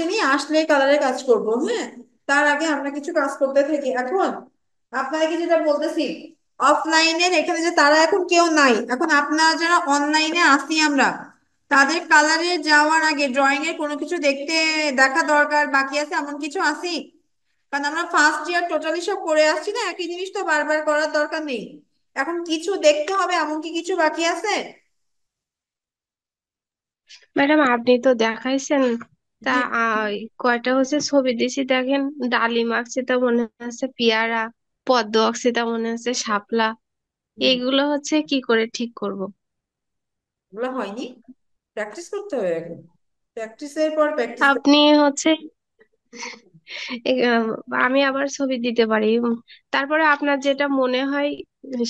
আসেনি, আসলে কালারের কাজ করব। হ্যাঁ, তার আগে আমরা কিছু কাজ করতে থাকি এখন। আপনাদেরকে যেটা বলতেছি, অফলাইনের এখানে যে তারা এখন কেউ নাই, এখন আপনারা যারা অনলাইনে আসি আমরা, তাদের কালারে যাওয়ার আগে ড্রয়িং এর কোনো কিছু দেখা দরকার বাকি আছে এমন কিছু আসি? কারণ আমরা ফার্স্ট ইয়ার টোটালি সব করে আসছি না, একই জিনিস তো বারবার করার দরকার নেই। এখন কিছু দেখতে হবে এমন কি কিছু বাকি আছে? ম্যাডাম, আপনি তো দেখাইছেন। তা হ্যাঁ। কয়টা হচ্ছে ছবি দিছি দেখেন। ডালিম আঁকছে তা মনে হচ্ছে পেয়ারা, পদ্ম আঁকছে তা মনে হচ্ছে শাপলা। হুম। এগুলো হচ্ছে কি করে ঠিক করব? ওগুলো হয়নি, প্র্যাকটিস করতে হবে এখন, প্র্যাকটিসের পর প্র্যাকটিস। আপনি হচ্ছে এ, আমি আবার ছবি দিতে পারি। তারপরে আপনার যেটা মনে হয়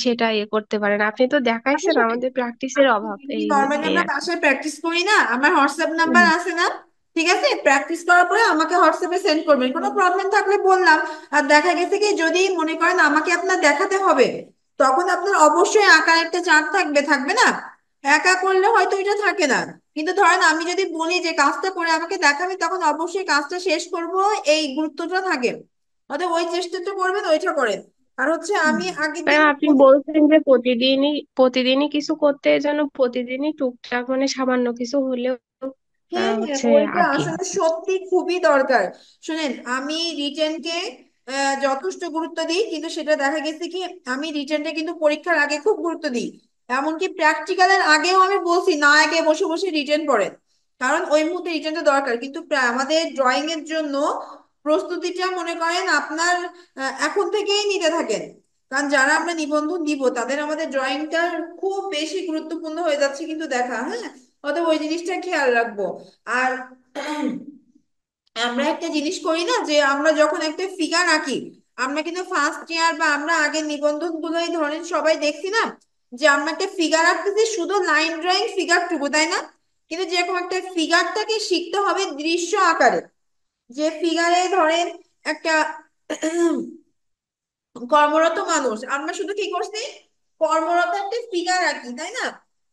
সেটা করতে পারেন। আপনি তো দেখাইছেন আমাদের প্র্যাকটিসের অভাব এই নর্মালি এই আমরা আর কি। বাসায় প্র্যাকটিস করি না, আমার হোয়াটসঅ্যাপ নাম্বার হুম। আছে না? ঠিক আছে, প্র্যাকটিস করার পরে আমাকে হোয়াটসঅ্যাপে সেন্ড করবেন, কোনো প্রবলেম থাকলে বললাম। আর দেখা গেছে কি যদি মনে করেন আমাকে আপনার দেখাতে হবে, তখন আপনার অবশ্যই আঁকার একটা চার্ট থাকবে, থাকবে না? একা করলে হয়তো এটা থাকে না, কিন্তু ধরেন আমি যদি বলি যে কাজটা করে আমাকে দেখাবে, তখন অবশ্যই কাজটা শেষ করব, এই গুরুত্বটা থাকে। অতএব ওই চেষ্টাটা করবেন, ওইটা করেন। আর হচ্ছে হুম। আমি আগের দিন ম্যাডাম, আপনি বলছেন যে প্রতিদিনই প্রতিদিনই কিছু করতে, এই জন্য প্রতিদিনই টুকটাক মানে সামান্য কিছু হলেও হ্যাঁ হ্যাঁ, হচ্ছে ওইটা আঁকি। আসলে সত্যি খুবই দরকার। শুনেন, আমি রিটেনকে যথেষ্ট গুরুত্ব দিই, কিন্তু সেটা দেখা গেছে কি আমি রিটেনটা কিন্তু পরীক্ষার আগে খুব গুরুত্ব দিই। এমনকি প্র্যাকটিক্যালের আগেও আমি বলছি না আগে বসে বসে রিটেন পড়েন, কারণ ওই মুহূর্তে রিটেনটা দরকার। কিন্তু আমাদের ড্রয়িং এর জন্য প্রস্তুতিটা মনে করেন আপনার এখন থেকেই নিতে থাকেন। কারণ যারা আমরা নিবন্ধন দিব তাদের আমাদের ড্রয়িংটা খুব বেশি গুরুত্বপূর্ণ হয়ে যাচ্ছে কিন্তু দেখা, হ্যাঁ। অতএব ওই জিনিসটা খেয়াল রাখবো। আর আমরা একটা জিনিস করি না, যে আমরা যখন একটা ফিগার আঁকি, আমরা কিন্তু ফার্স্ট ইয়ার বা আমরা আগের নিবন্ধন গুলোই ধরেন সবাই দেখছি না, যে আমরা একটা ফিগার আঁকতেছি শুধু লাইন ড্রয়িং ফিগারটুকু, তাই না? কিন্তু যেরকম একটা ফিগারটাকে শিখতে হবে দৃশ্য আকারে, যে ফিগারে ধরেন একটা কর্মরত মানুষ, আমরা শুধু কি করছি, কর্মরত একটা ফিগার আঁকি, তাই না?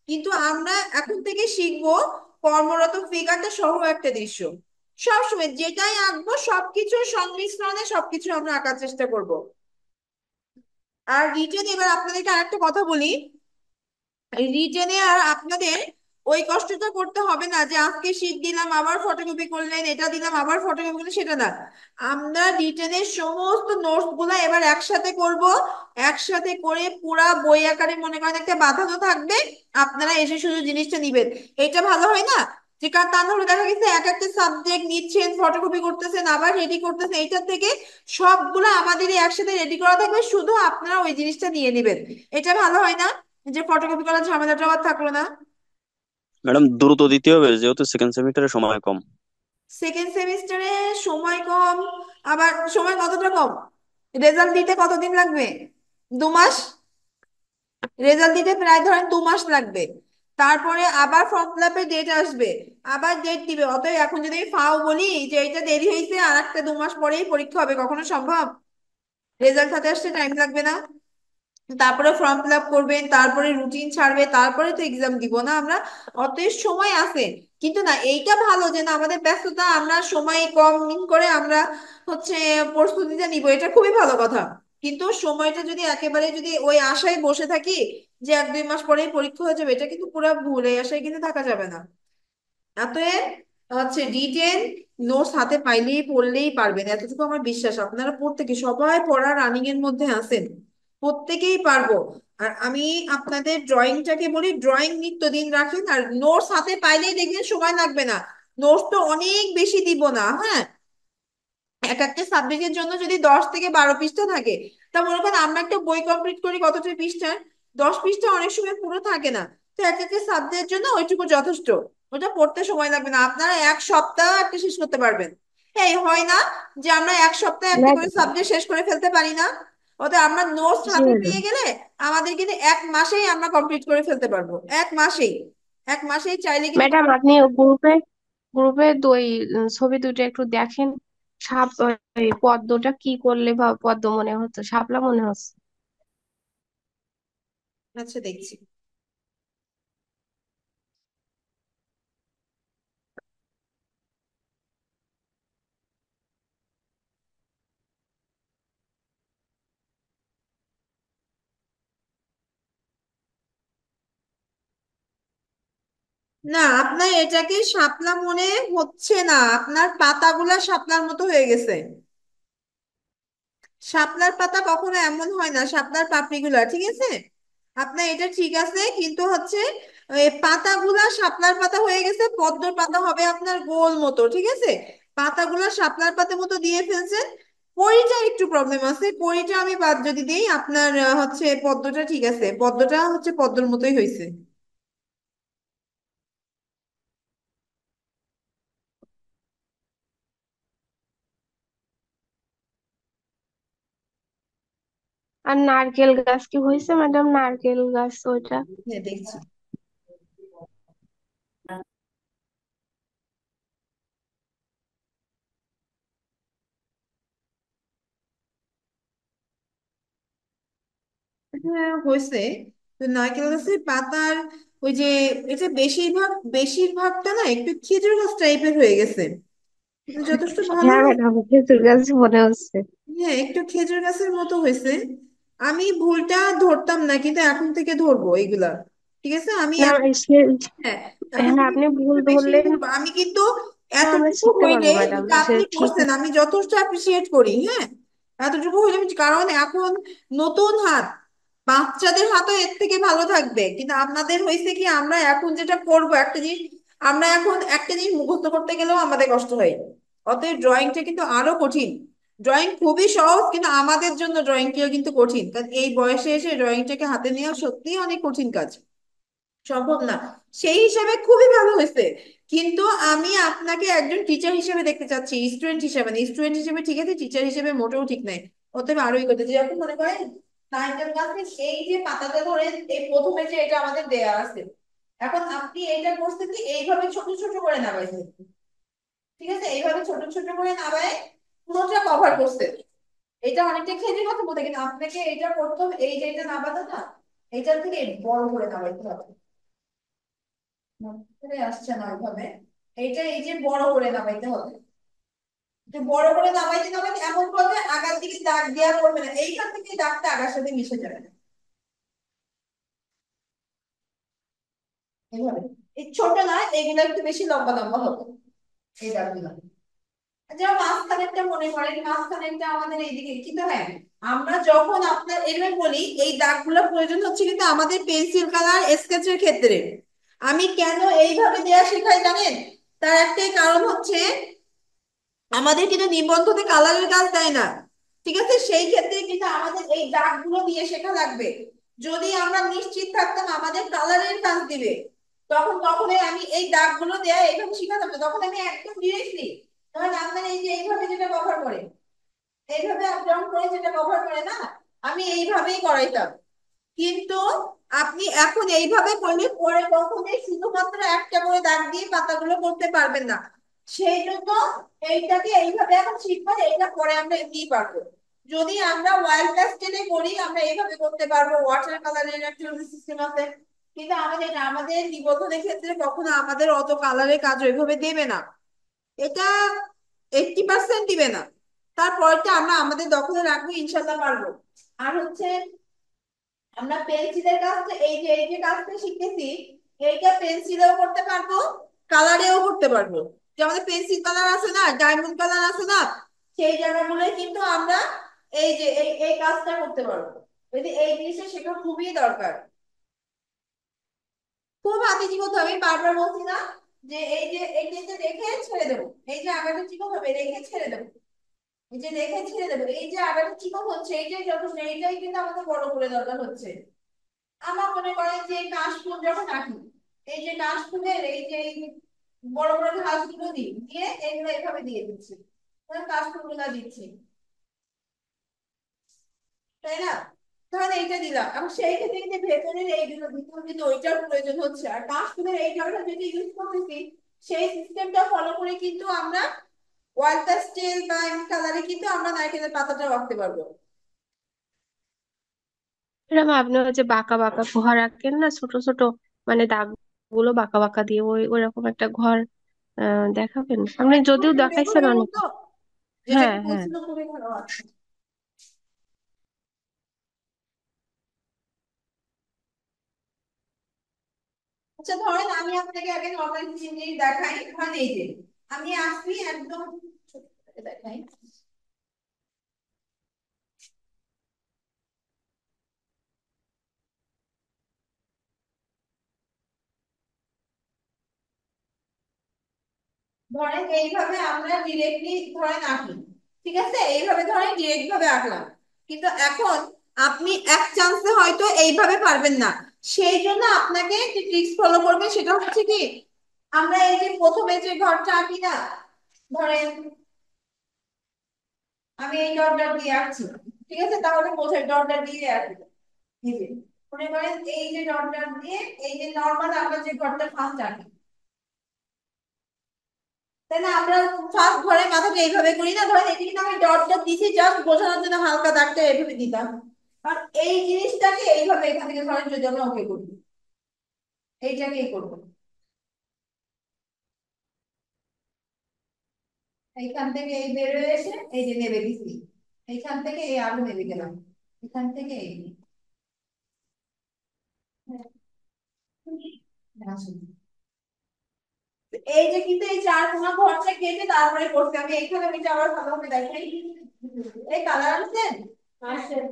কিন্তু আমরা এখন থেকে শিখবো কর্মরত ফিগারটা সহ একটা দৃশ্য। সবসময় যেটাই আঁকবো সবকিছুর সংমিশ্রণে সবকিছু আমরা আঁকার চেষ্টা করব। আর রিটেন, এবার আপনাদেরকে আরেকটা কথা বলি, রিটেনে আর আপনাদের ওই কষ্টটা করতে হবে না যে আজকে শীট দিলাম আবার ফটোকপি করলেন, এটা দিলাম আবার ফটোকপি করলেন, সেটা না। আমরা রিটেনের সমস্ত নোটস গুলা এবার একসাথে করব, একসাথে করে পুরা বই আকারে মনে করেন একটা বাঁধানো থাকবে, আপনারা এসে শুধু জিনিসটা নিবেন। এটা ভালো হয় না? যে কারণ তা নাহলে দেখা গেছে এক একটা সাবজেক্ট নিচ্ছেন, ফটোকপি করতেছেন, আবার রেডি করতেছেন, এইটার থেকে সবগুলো আমাদেরই একসাথে রেডি করা থাকবে, শুধু আপনারা ওই জিনিসটা নিয়ে নেবেন। এটা ভালো হয় না? যে ফটোকপি করার ঝামেলাটা আবার থাকলো না। ম্যাডাম, দ্রুত দিতে হবে যেহেতু সেকেন্ড সেমিস্টারে সময় কম। সেকেন্ড সেমিস্টারে সময় কম? আবার সময় কতটা কম? রেজাল্ট দিতে কতদিন লাগবে? 2 মাস? রেজাল্ট দিতে প্রায় ধরেন 2 মাস লাগবে। তারপরে আবার ফর্ম ফিল আপের ডেট আসবে, আবার ডেট দিবে। অতএব এখন যদি আমি ফাও বলি যে এটা দেরি হয়েছে আর একটা 2 মাস পরেই পরীক্ষা হবে, কখনো সম্ভব? রেজাল্ট হাতে আসতে টাইম লাগবে না? তারপরে ফর্ম ফিল আপ করবেন, তারপরে রুটিন ছাড়বে, তারপরে তো এক্সাম দিব না আমরা। অতএব সময় আছে। কিন্তু না, এইটা ভালো যে না আমাদের ব্যস্ততা, আমরা সময় কম করে আমরা হচ্ছে প্রস্তুতিটা নিব, এটা খুবই ভালো কথা। কিন্তু সময়টা যদি একেবারে যদি ওই আশায় বসে থাকি যে 1-2 মাস পরেই পরীক্ষা হয়ে যাবে, এটা কিন্তু পুরো ভুল, এই আশায় কিন্তু থাকা যাবে না। অতএব হচ্ছে রিটেন নোটস হাতে পাইলেই পড়লেই পারবেন, এতটুকু আমার বিশ্বাস। আপনারা প্রত্যেকে সবাই পড়ার রানিং এর মধ্যে আছেন, প্রত্যেকেই পারবো। আর আমি আপনাদের ড্রয়িংটাকে বলি, ড্রয়িং নিত্যদিন রাখেন, আর নোটস হাতে পাইলেই দেখবেন সময় লাগবে না। নোটস তো অনেক বেশি দিব না, হ্যাঁ। এক একটা সাবজেক্টের জন্য যদি 10 থেকে 12 পৃষ্ঠা থাকে, তা মনে করেন আমরা একটা বই কমপ্লিট করি কতটা পৃষ্ঠা, 10 পৃষ্ঠা অনেক সময় পুরো থাকে না। তো এক একটা সাবজেক্টের জন্য ওইটুকু যথেষ্ট, ওটা পড়তে সময় লাগবে না, আপনারা 1 সপ্তাহ একটা শেষ করতে পারবেন। এই হয় না যে আমরা 1 সপ্তাহে একটা করে ম্যাডাম। সাবজেক্ট শেষ করে ফেলতে পারি না? ওতে আমরা নোটস জি হাতে ম্যাডাম। পেয়ে গেলে আমাদের কিন্তু 1 মাসেই আমরা কমপ্লিট করে ফেলতে পারবো, 1 মাসেই। 1 মাসেই চাইলে কিন্তু। ম্যাডাম, আপনি গ্রুপে গ্রুপে দুই ছবি দুটো একটু দেখেন। সাপ ওই পদ্মটা কি করলে বা পদ্ম মনে হচ্ছে, শাপলা মনে হচ্ছে। আচ্ছা, দেখছি। না, আপনার এটাকে শাপলা মনে হচ্ছে না, আপনার পাতাগুলা শাপলার মতো হয়ে গেছে। শাপলার পাতা কখনো এমন হয় না, শাপলার পাপড়িগুলা ঠিক আছে। আপনার এটা ঠিক আছে, কিন্তু হচ্ছে এই পাতাগুলা শাপলার পাতা হয়ে গেছে, পদ্মর পাতা হবে আপনার গোল মতো, ঠিক আছে। পাতাগুলা শাপলার পাতা মতো দিয়ে ফেলছেন। কড়িটা একটু প্রবলেম আছে, কড়িটা আমি বাদ যদি দিই আপনার হচ্ছে পদ্মটা ঠিক আছে, পদ্মটা হচ্ছে পদ্মর মতোই হয়েছে। আর নারকেল গাছ কি হয়েছে ম্যাডাম, নারকেল গাছ ওইটা? হ্যাঁ, দেখছি। হ্যাঁ, হয়েছে। তো নারকেল গাছের পাতার ওই যে, এটা বেশিরভাগটা না একটু খেজুর গাছ টাইপের হয়ে গেছে, কিন্তু যথেষ্ট ভালো। হ্যাঁ ম্যাডাম, খেজুর গাছ মনে হচ্ছে। হ্যাঁ, একটু খেজুর গাছের মতো হয়েছে। আমি ভুলটা ধরতাম না, কিন্তু এখন থেকে ধরবো এইগুলা। ঠিক আছে, আমি না এখন, সে, হ্যাঁ, এখন হ্যাঁ থেকে আপনি ভুল বেশি ধরলেন ধরবো আমি কিন্তু। তো আমরা এতটুকু শিখতে হইলে পারবো ম্যাডাম, যেটা যে আপনি ঠিক। করছেন আমি যথেষ্ট অ্যাপ্রিসিয়েট করি, হ্যাঁ। এতটুকু হইলে কারণ এখন নতুন হাত, বাচ্চাদের হাতও এর থেকে ভালো থাকবে, কিন্তু আপনাদের হয়েছে কি, আমরা এখন যেটা করব একটা জিনিস, আমরা এখন একটা জিনিস মুখস্থ করতে গেলেও আমাদের কষ্ট হয়। অতএব ড্রয়িংটা কিন্তু আরো কঠিন। ড্রয়িং খুবই সহজ, কিন্তু আমাদের জন্য ড্রয়িংটিও কিন্তু কঠিন, কারণ এই বয়সে এসে ড্রয়িংটাকে হাতে নেওয়া সত্যিই অনেক কঠিন কাজ, সম্ভব না। সেই হিসাবে খুবই ভালো হয়েছে, কিন্তু আমি আপনাকে একজন টিচার হিসেবে দেখতে চাচ্ছি, স্টুডেন্ট হিসেবে না। স্টুডেন্ট হিসেবে ঠিক আছে, টিচার হিসেবে মোটেও ঠিক নাই। অতএব আরোই করতে যেরকম মনে করেন নাইনটেন ক্লাসে এই যে পাতাটা ধরে এই প্রথমে যে এটা আমাদের দেয়া আছে, এখন আপনি এইটা করছেন কি এইভাবে ছোট ছোট করে নামাইছেন, ঠিক আছে, এইভাবে ছোট ছোট করে নামায় পুরোটা কভার করছেন। এটা অনেকটা খেজুর কথা বলতে, কিন্তু আপনাকে এটা করতে হবে, এই যে এটা নামাতে না, এইটার থেকে বড় করে নামাইতে হবে। মনে আসছে না ওইভাবে, এইটা এই যে বড় করে নামাইতে হবে। যে বড় করে নামাইতে নামাইতে এমন করবে আগার দিকে দাগ দেওয়া করবে না, এইখান থেকে দাগটা আগার সাথে মিশে যাবে না। এইভাবে, এই ছোট না, এগুলো একটু বেশি লম্বা লম্বা হবে এই দাগগুলো। যেমন মাঝখানেরটা মনে করেন, মাঝখানেরটা আমাদের এইদিকে, কিন্তু হ্যাঁ, আমরা যখন আপনার এভাবে বলি এই দাগগুলো প্রয়োজন হচ্ছে কিন্তু আমাদের পেন্সিল কালার স্কেচের ক্ষেত্রে। আমি কেন এইভাবে দেয়া শেখাই জানেন? তার একটাই কারণ হচ্ছে আমাদের কিন্তু নিবন্ধতে কালারের কাজ দেয় না, ঠিক আছে। সেই ক্ষেত্রে কিন্তু আমাদের এই দাগগুলো দিয়ে শেখা লাগবে। যদি আমরা নিশ্চিত থাকতাম আমাদের কালারের কাজ দিবে, তখন কখনোই আমি এই দাগগুলো দেয়া এইভাবে শিখাতাম না, তখন আমি একদম ডিরেক্টলি, ধরেন আপনার এই যে এইভাবে যেটা কভার করে, এইভাবে আপ ডাউন করে যেটা কভার করে না, আমি এইভাবেই করাইতাম। কিন্তু আপনি এখন এইভাবে করলে পরে কখনোই শুধুমাত্র একটা করে দাগ দিয়ে পাতাগুলো করতে পারবেন না। সেই জন্য এইটাকে এইভাবে এখন শিখবেন, এইটা পরে আমরা এমনিই পারবো। যদি আমরা ওয়াইল্ড প্যাস্টেলে করি আমরা এইভাবে করতে পারবো, ওয়াটার কালারের একটা সিস্টেম আছে, কিন্তু আমাদের নিবন্ধনের ক্ষেত্রে কখনো আমাদের অত কালারের কাজ ওইভাবে দেবে না। এটা 80% দিবে না, তারপরটা আমরা আমাদের দখলে রাখবো, ইনশাল্লাহ পারবো। আর হচ্ছে আমরা পেন্সিলের কাজটা এই যে কাজটা শিখতেছি, এইটা পেন্সিলেও করতে পারবো, কালারেও করতে পারবো। যে আমাদের পেন্সিল কালার আছে না, ডায়মন্ড কালার আছে না, সেই জায়গাগুলোয় কিন্তু আমরা এই যে এই কাজটা করতে পারবো। এই জিনিসটা শেখা খুবই দরকার, খুব হাতে চিকন হবে। আমি বারবার বলছি না যে এই যে রেখে ছেড়ে দেবো, এই যে আগাটা চিকন হবে রেখে ছেড়ে দেবো, এই যে রেখে ছেড়ে দেবো, এই যে আগাটা চিকন হচ্ছে এইটাই যথেষ্ট, এইটাই কিন্তু আমাদের বড় করে দরকার হচ্ছে। আমার মনে করেন যে কাশফুল যখন আঁকি, এই যে কাশফুলের এই যে এই বড় বড় ঘাসগুলো দিই, দিয়ে এগুলো এভাবে দিয়ে দিচ্ছি, কাশফুল গুলা দিচ্ছি, তাই না। ধরেন এইটা দিলাম, এবং সেই ক্ষেত্রে কিন্তু ভেতরের এইগুলো ভিতরে কিন্তু ওইটার প্রয়োজন হচ্ছে, আর কাশফুলের এই কারণে যেটা ইউজ করতেছি সেই সিস্টেমটা ফলো করে কিন্তু আমরা ওয়াল প্যাস্টেল বা কালারে কিন্তু আমরা নারকেলের পাতাটা রাখতে পারবো। ম্যাডাম আপনি ওই যে বাঁকা বাঁকা ঘর আঁকেন না, ছোট ছোট মানে দাগ গুলো বাঁকা বাঁকা দিয়ে, ওই ওইরকম একটা ঘর দেখাবেন? আপনি একদম যদিও ঘুরে দেখাইছেন ঘুরের অনেক। মতো, যেটা হ্যাঁ কি হ্যাঁ। বলছিল খুবই ভালো আছে। আচ্ছা ধরেন আমি আপনাকে আগে নর্মাল জিনিস দেখাই, ধরেন এই যে আমি আসছি একদম ছোট করে দেখাই। ধরেন এইভাবে আমরা ডিরেক্টলি ধরেন আঁকি, ঠিক আছে, এইভাবে ধরেন ডিরেক্ট ভাবে আঁকলাম, কিন্তু এখন আপনি এক চান্সে হয়তো এইভাবে পারবেন না। সেই জন্য আপনাকে যে ট্রিক্স ফলো করবে সেটা হচ্ছে কি, আমরা এই যে প্রথমে যে ঘরটা আঁকি না, ধরেন আমি এই ডট ডট দিয়ে আঁকছি, ঠিক আছে, তাহলে কোথায় ডট ডট দিয়ে আঁকি, এই যে মনে করেন এই যে ডট ডট দিয়ে, এই যে নর্মাল আমরা যে ঘরটা ফার্স্ট আঁকি, তাই না, আমরা ফার্স্ট ঘরে মাথাটা এইভাবে করি না, ধরেন এটি কিন্তু আমি ডট ডট দিছি জাস্ট বোঝানোর জন্য, হালকা দাগটা এইভাবে দিতাম। আর এই জিনিসটাকে এইভাবে এখান থেকে ধরেন যদি আমরা ওকে করি, এইটাকেই করবো, এইখান থেকে এই বেরোয় এসে এই যে নেবে দিছি, এইখান থেকে এই আলু নেবে গেলাম, এখান থেকে এই আসুন। এই যে কিন্তু এই চার কোনা ঘরটা কেটে তারপরে করতে আমি এইখানে, আমি আবার ভালোভাবে দেখাই, এই কালার আনছেন আসেন।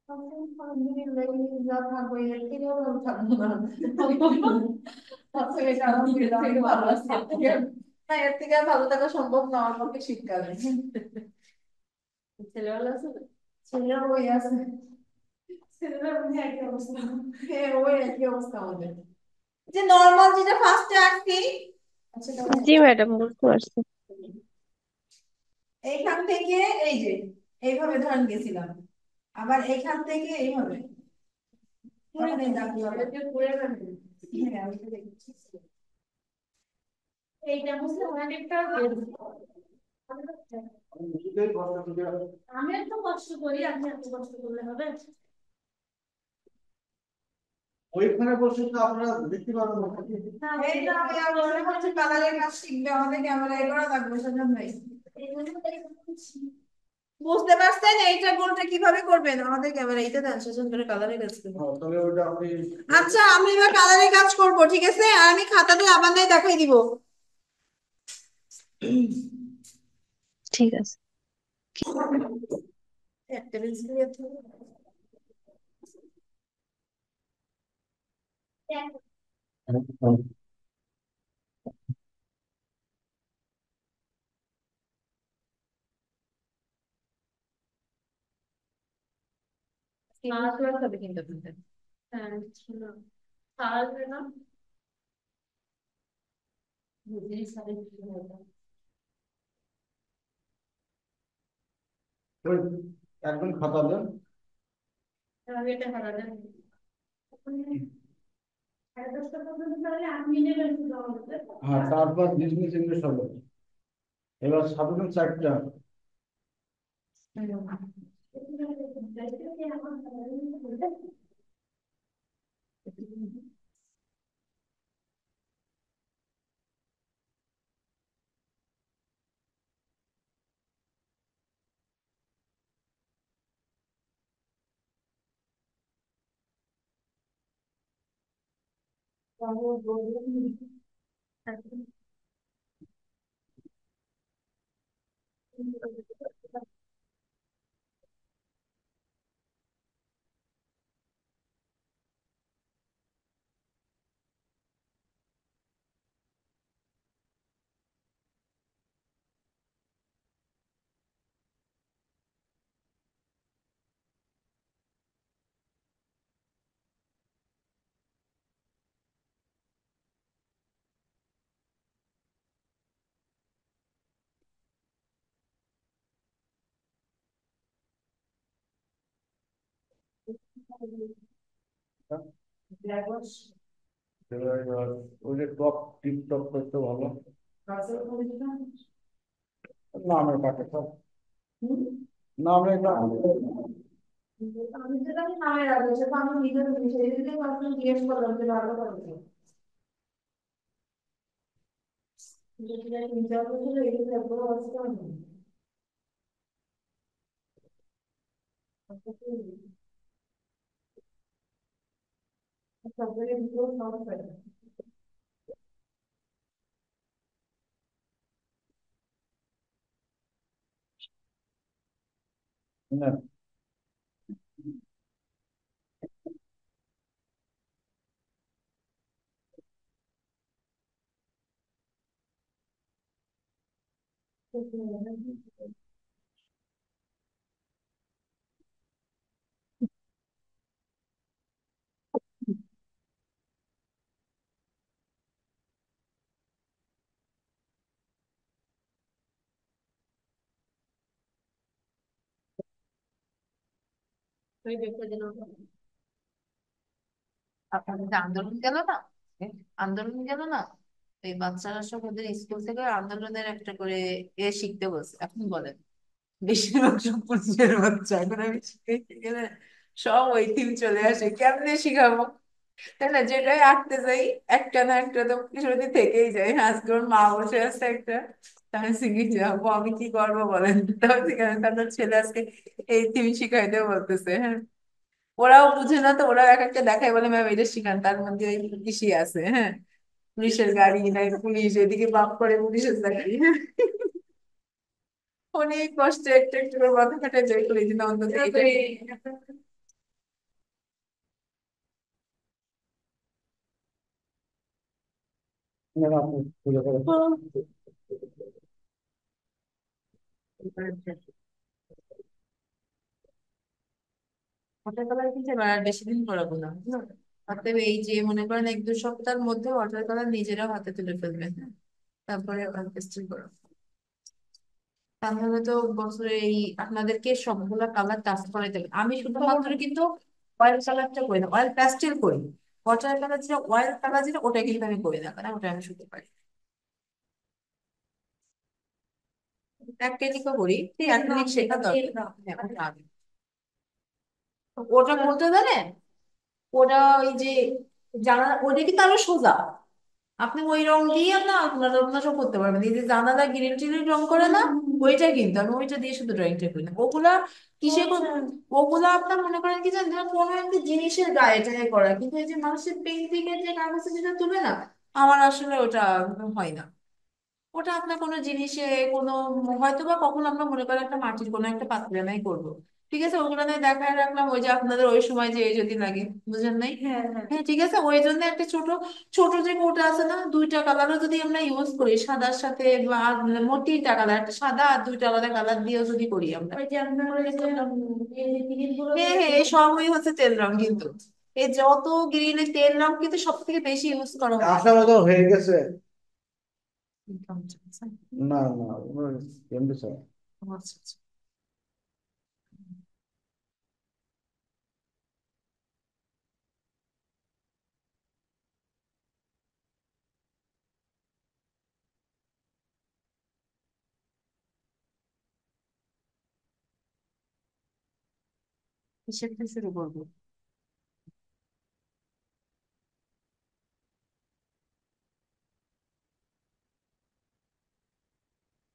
আলহামদুলিল্লাহ থাকবো, এর থেকেও ভালো থাকবো না। আচ্ছা, এটা আলহামদুলিল্লাহ অনেক ভালো আছে, না এর থেকে আর ভালো থাকা সম্ভব না আমার পক্ষে শীতকালে। ছেলে ভালো আছে, ছেলেরা ওই আছে, ছেলেরা বুঝি একই অবস্থা, হ্যাঁ ওই একই অবস্থা আমাদের, যে নর্মাল যেটা ফার্স্টে আঁকছি। আচ্ছা জি ম্যাডাম, বুঝতে পারছি। এইখান থেকে এই যে এইভাবে ধরেন গেছিলাম, আবার এইখান থেকে এইভাবে তখন এই দাগ দিয়ে হবে। হ্যাঁ, ওইটা দেখছি। এইটা বুঝতে অনেকটা আমি একটু কষ্ট করি, আপনি এত কষ্ট করলে হবে? ওইখানে বসে তো আপনারা দেখতে পারবেন না। এই না আমি আর মনে হচ্ছে কালারের কাজ শিখবে আমাদের ক্যামেরায় করা লাগবে সেজন্য ভাই। বুঝতে পারছেন এইটা গোলটা কিভাবে করবেন, আমাদের ক্যামেরাইতে দেন সেজন্য করে কালারের কাজ করবেন। তাহলে ওইটা আপনি, আচ্ছা আমি এবার কালারের কাজ করব, ঠিক আছে, আর আমি খাতাতে আবার নাই দেখাই দিব। ঠিক আছে। একটা পেন্সিল দিয়ে মাছ হবে কিন্তু আপনাদের। হ্যাঁ ছিল, পারবে না, বুঝেই সাথে কিছু হবে। ওই একদম খাতা দেন, আমি এটা হারা দেন। হ্যাঁ তারপর বিজনেস ইংলিশ হবে, এবার সাধারণ চারটা। এবার ওই যে টপ টিপ টপ করতে ভালো নামের পাঠে সব নামের আমি যেটা আমি নামে রাখবো সেটা আমি নিজের সেই দিকে কখনো জিজ্ঞেস করলাম যে ভালো করবে যেটা চিন্তা করছিল এই থাকবো অবস্থা নেই সবথেকে দ্বিতীয় সমস্যা না আপনাদের যে আন্দোলন গেল না আন্দোলন গেল না এই বাচ্চারা সব ওদের স্কুল থেকে আন্দোলনের একটা করে শিখতে বলছে এখন বলেন বেশিরভাগ সব পুলিশের বাচ্চা এখন আমি শিখাইতে গেলে সব ওই থিম চলে আসে কেমনে শিখাবো তাই না যেটাই আঁকতে যাই একটা না একটা তো কিছু যদি থেকেই যায় আজকে ওর মা বসে আছে একটা তাহলে শিখে যাবো আমি কি করবো বলেন তাহলে সেখানে তাদের ছেলে আজকে এই থিম শিখাইতে বলতেছে হ্যাঁ ওরাও বুঝে না তো ওরাও এক একটা দেখায় বলে ম্যাম এটা শিখান তার মধ্যে ওই পুলিশই আছে হ্যাঁ পুলিশের গাড়ি নাই পুলিশ এদিকে বাপ করে পুলিশের চাকরি হ্যাঁ অনেক কষ্টে একটা একটু করে মাথা ফাটে যাই করে দিন অন্তত এটাই না আপনি খুলে করে ওয়াটার কালার কিন্তু এবার আর বেশি দিন করাবো না অতএব এই যে মনে করেন 1-2 সপ্তাহের মধ্যে ওয়াটার কালার নিজেরাও হাতে তুলে ফেলবেন হ্যাঁ তারপরে অয়েল পেস্টেল করো তাহলে তো বছরে এই আপনাদেরকে সবগুলা কালার টাচ করে দেবে আমি শুধুমাত্র কিন্তু অয়েল কালারটা করি না অয়েল প্যাস্টেল করি ওয়াটার কালার যেটা অয়েল কালার যেটা ওটা কিন্তু আমি করি না কারণ ওটা আমি শুতে পারি অ্যাক্রিলিকও করি অ্যাক্রিলিক শেখা দরকার হ্যাঁ ওটা আগে ওটা বলতে জানেন ওটা ওই যে জানা ওটা কিন্তু আরো সোজা আপনি ওই রং দিয়ে আপনার আপনার আপনার সব করতে পারবেন এই যে জানালা গ্রিন টিনের রং করে না ওইটা কিন্তু আমি ওইটা দিয়ে শুধু ড্রয়িংটা করি না ওগুলা ওগুলা আপনার মনে করেন কি জানেন ধরেন কোনো একটা জিনিসের গায়ে টায়ে করা কিন্তু এই যে মানুষের পেন্টিং এর যে কাগজে যেটা তুলে না আমার আসলে ওটা হয় না ওটা আপনার কোনো জিনিসে কোনো হয়তো বা কখন আমরা মনে করেন একটা মাটির কোনো একটা পাত্রে নাই করবো ঠিক আছে ওগুলো নাই দেখায় রাখলাম ওই যে আপনাদের ওই সময় যে যদি লাগে বুঝেন নাই হ্যাঁ ঠিক আছে ওই জন্য একটা ছোট ছোট যে কোটা আছে না দুইটা কালারও যদি আমরা ইউজ করি সাদার সাথে বা মোট তিনটা কালার একটা সাদা আর দুইটা আলাদা কালার দিয়েও যদি করি আমরা ওই যে আপনার ওই যে, হ্যাঁ হ্যাঁ এই সবই হচ্ছে তেল রং কিন্তু এই যত গ্রিনে তেল রং কিন্তু সব থেকে বেশি ইউজ করা হয় আশা মতো হয়ে গেছে আচ্ছা না না এমনি স্যার আচ্ছা কিসের দিয়ে শুরু করবো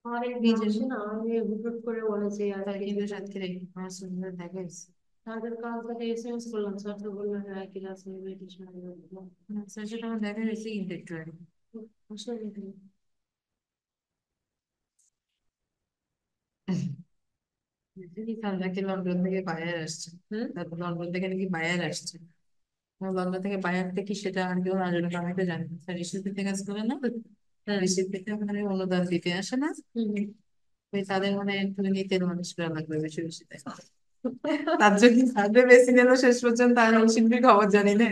অনেক নিজের মানুষ না আমি হুট করে বলেছে আর তার কি কিন্তু সাথে আমার সুন্দর দেখা গেছে তাদের কাছ থেকে এসএমএস করলাম স্যার তো বললেন হ্যাঁ ক্লাস নেবে টিউশন নেবে সেটা আমার দেখা গেছে কিন্তু একটু আগে আসলে কি তার নাকি লন্ডন থেকে বায়ার আসছে তারপর লন্ডন থেকে নাকি বায়ার আসছে লন্ডন থেকে বায়ার থেকে সেটা আর কেউ না জানে কারণ আমি তো জানি না স্যার ঋষিতে কাজ করে না ঋষির থেকে মানে অনুদান দিতে আসে না ওই তাদের মানে দুর্নীতির মানুষ করা লাগবে বেশি বেশি তার জন্য তাদের বেশি নিল শেষ পর্যন্ত আর শিল্পীর খবর জানি না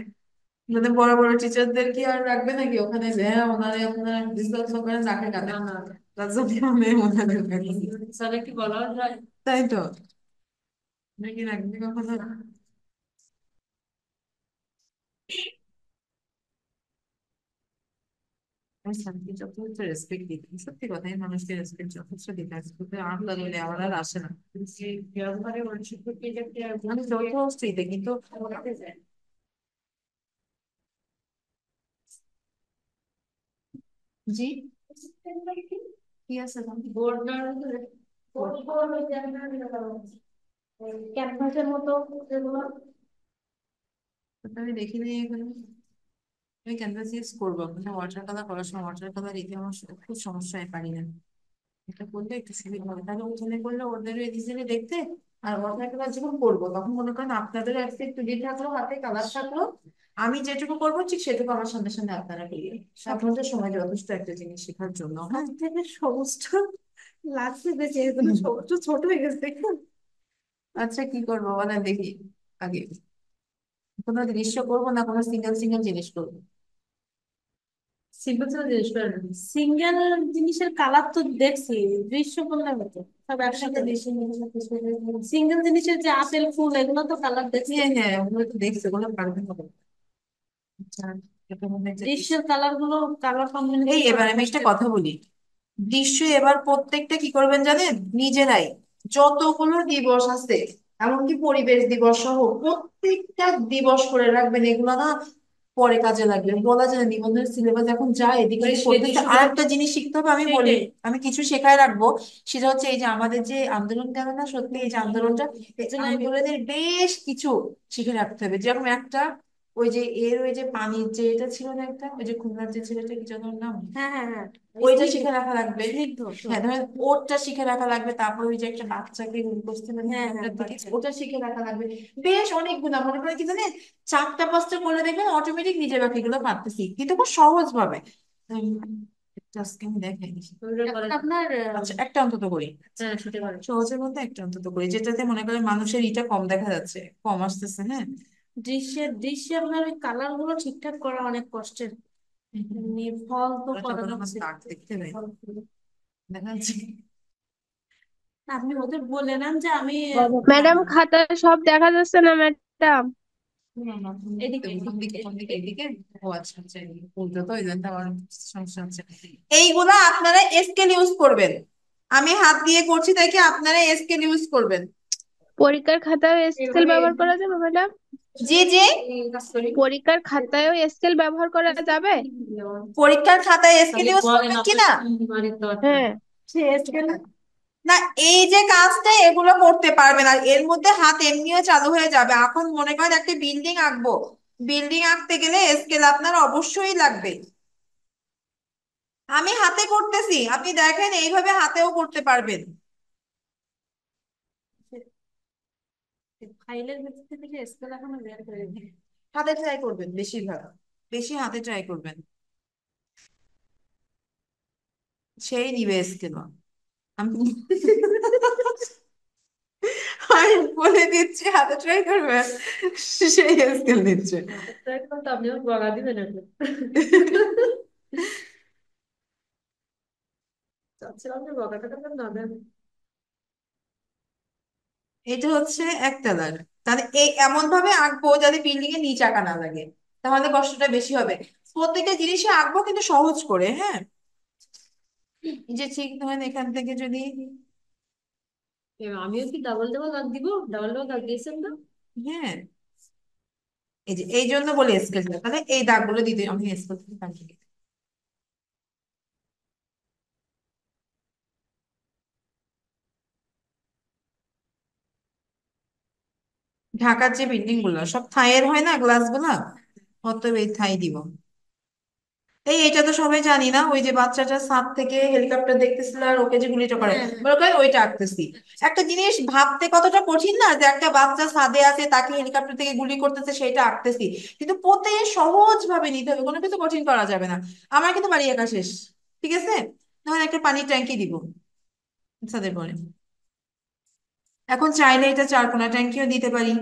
মানে বড় বড় টিচারদের কি আর রাখবে নাকি ওখানে যে হ্যাঁ ওনারে আপনারা ডিসকাস করেন রাখে কাঁদে না না তার জন্য আমি ওনাদের স্যার কি বলা যায় তাই তো নাকি রাখবে কখনো আমি স্যারকে যথেষ্ট রেসপেক্ট দিতাম, সত্যি কথা, আমি মানুষকে রেসপেক্ট যথেষ্ট দিতাম, স্কুলে আর লাগলে আমার আর আসে না। ব্যবহারে মানুষের প্রতি এটা কি আর আমি যথেষ্ট দিতে কিন্তু বলতে যায় জি কি আছে বর্ডার ক্যানভাসের মতো যেগুলো ওটা আমি দেখিনি এখানে। আমি ক্যানভাস ইউজ করবো কিন্তু ওয়াটার কালার করার সময় ওয়াটার কালার দিতে আমার খুব সমস্যা, আমি পারি না। এটা করলে একটু সুবিধা হবে, তাহলে ওখানে করলে ওদেরও ইজিলি দেখতে। আর ওয়াটার কালার যখন করবো তখন মনে করেন আপনাদেরও একটা একটু দিয়ে থাকলো, হাতে কালার থাকলো, আমি যেটুকু করবো ঠিক সেটুকু আমার সামনে সামনে আপনারা করিয়ে আপনাদের সময় যথেষ্ট একটা জিনিস শেখার জন্য। হ্যাঁ, সব থেকে সবুজটা লাগছে যে যেহেতু সবুজটা ছোট হয়ে গেছে দেখুন আচ্ছা কি করবো বলেন দেখি আগে। কোনো দৃশ্য করবো না কোনো সিঙ্গেল সিঙ্গেল জিনিস করবো? সিম্পল সিম্পল জিনিস করে সিঙ্গেল জিনিসের কালার তো দেখছি, দৃশ্য করলে হতো সব একসাথে সিঙ্গেল জিনিসের যে আপেল ফুল এগুলো তো কালার দেখছি। হ্যাঁ হ্যাঁ, ওগুলো তো দেখছি, ওগুলো পারবেন হবে। আচ্ছা, এটা মনে হয় যে দৃশ্যের কালার গুলো কালার কম্বিনেশন এই এবার আমি একটা কথা বলি। দৃশ্য এবার প্রত্যেকটা কি করবেন জানেন, নিজেরাই যতগুলো দিবস আছে, এমনকি পরিবেশ দিবস সহ প্রত্যেকটা দিবস করে রাখবেন। এগুলো না পরে কাজে লাগবে, বলা যায় না, নিবন্ধনের সিলেবাস এখন যায় এদিকে করতেছে। আর একটা জিনিস শিখতে হবে, আমি বলি, আমি কিছু শেখায় রাখবো। সেটা হচ্ছে এই যে আমাদের যে আন্দোলন গেল না, সত্যি এই যে আন্দোলনটা, এই আন্দোলনের বেশ কিছু শিখে রাখতে হবে। যেরকম একটা ওই যে ওই যে পানির যে এটা ছিল না একটা, ওই যে খুলনার যে ছেলেটা কি যেন ওর নাম, হ্যাঁ হ্যাঁ হ্যাঁ ওইটা শিখে রাখা লাগবে। স্নিগ্ধ হ্যাঁ ধরেন ওরটা শিখে রাখা লাগবে, তারপর ওই যে একটা বাচ্চাকে করতে হবে, হ্যাঁ হ্যাঁ ওটার দিকে ওটা শিখে রাখা লাগবে। বেশ অনেকগুলো মনে করেন কি জানেন, চারটা পাঁচটা করে দেখবেন অটোমেটিক নিজের বাকিগুলো পারতেছি, কিন্তু খুব সহজ ভাবে। একটা আজকে আমি দেখাই দিচ্ছি। আপনার আচ্ছা একটা অন্তত করি, হ্যাঁ সেটা পারে সহজের মধ্যে একটা অন্তত করি, যেটাতে মনে করেন মানুষের ইটা কম দেখা যাচ্ছে, কম আসতেছে। হ্যাঁ, দৃশ্যে আপনার ওই কালার গুলো ঠিকঠাক করা অনেক কষ্টের। এমনি ফল তো করা যাচ্ছে দাগ দেখতে নেই, দেখা যাচ্ছে। আপনি ওদের বলে নেন যে আমি ম্যাডাম খাতায় সব দেখা যাচ্ছে না ম্যাডাম? এদিকে কোন দিকে কোন দিকে, এদিকে? ও আচ্ছা আচ্ছা, উল্টো তো, ওই জন্য তো আমার সমস্যা হচ্ছে। এইগুলা আপনারা স্কেল ইউজ করবেন, আমি হাত দিয়ে করছি তাই কি আপনারা স্কেল ইউজ করবেন। পরীক্ষার খাতায় স্কেল এভাবে ব্যবহার করা যাবে ম্যাডাম? জি জি, পরীক্ষার খাতায়ও স্কেল ব্যবহার করা যাবে? পরীক্ষার খাতায় স্কেল ইউজ বলেন করবেন আপনার কিনা? বাড়ির তো একটা হ্যাঁ। সে স্কেল না, এই যে কাজটা এগুলো করতে পারবেন, আর এর মধ্যে হাত এমনিও চালু হয়ে যাবে। এখন মনে করেন একটা বিল্ডিং আঁকবো, বিল্ডিং আঁকতে গেলে স্কেল আপনার অবশ্যই লাগবে। আমি হাতে করতেছি, আপনি দেখেন এইভাবে হাতেও করতে পারবেন। ফাইলের ভিতর থেকে স্কেল এখনো বের করে দিই হাতে ট্রাই করবেন, বেশিরভাগ বেশি হাতে ট্রাই করবেন, সেই নিবে স্কেল। আমি আমি বলে দিচ্ছি হাতে ট্রাই করবেন, সেই স্কেল দিচ্ছে। এখন তো আপনি বলা দিবেন এখন চাচ্ছিলাম যে বকাটা না দেন এটা হচ্ছে একতলার, তাহলে এই এমন ভাবে আঁকবো যাতে বিল্ডিং এর নিচ আঁকা না লাগে, তাহলে কষ্টটা বেশি হবে। প্রত্যেকটা জিনিসে আঁকবো কিন্তু সহজ করে। হ্যাঁ, এই যে ঠিক ধরেন এখান থেকে যদি, আমিও কি ডাবল ডাবল দাগ দিব ডাবল ডাবল দাগ দিয়েছেন না হ্যাঁ এই যে এই জন্য বলি স্কেচটা, তাহলে এই দাগগুলো দিতে আমি স্কেচ থেকে কাটিয়ে দিই। ঢাকার যে বিল্ডিং গুলো সব থাইয়ের হয় না, গ্লাস গুলা, অতএব এই থাই দিব। এটা তো সবাই জানি না, ওই যে বাচ্চাটা ছাদ থেকে হেলিকপ্টার দেখতেছিল আর ওকে যে গুলিটা করে, মনে করেন ওইটা আঁকতেছি। একটা জিনিস ভাবতে কতটা কঠিন না, যে একটা বাচ্চা ছাদে আছে তাকে হেলিকপ্টার থেকে গুলি করতেছে, সেটা আঁকতেছি। কিন্তু পোতে সহজ ভাবে নিতে হবে, কোনো কিছু কঠিন করা যাবে না। আমার কিন্তু বাড়ি একা শেষ, ঠিক আছে। তখন একটা পানির ট্যাঙ্কি দিব ছাদের পরে। এখন চাইলে এটা চারকোনা ট্যাঙ্কিও দিতে পারি,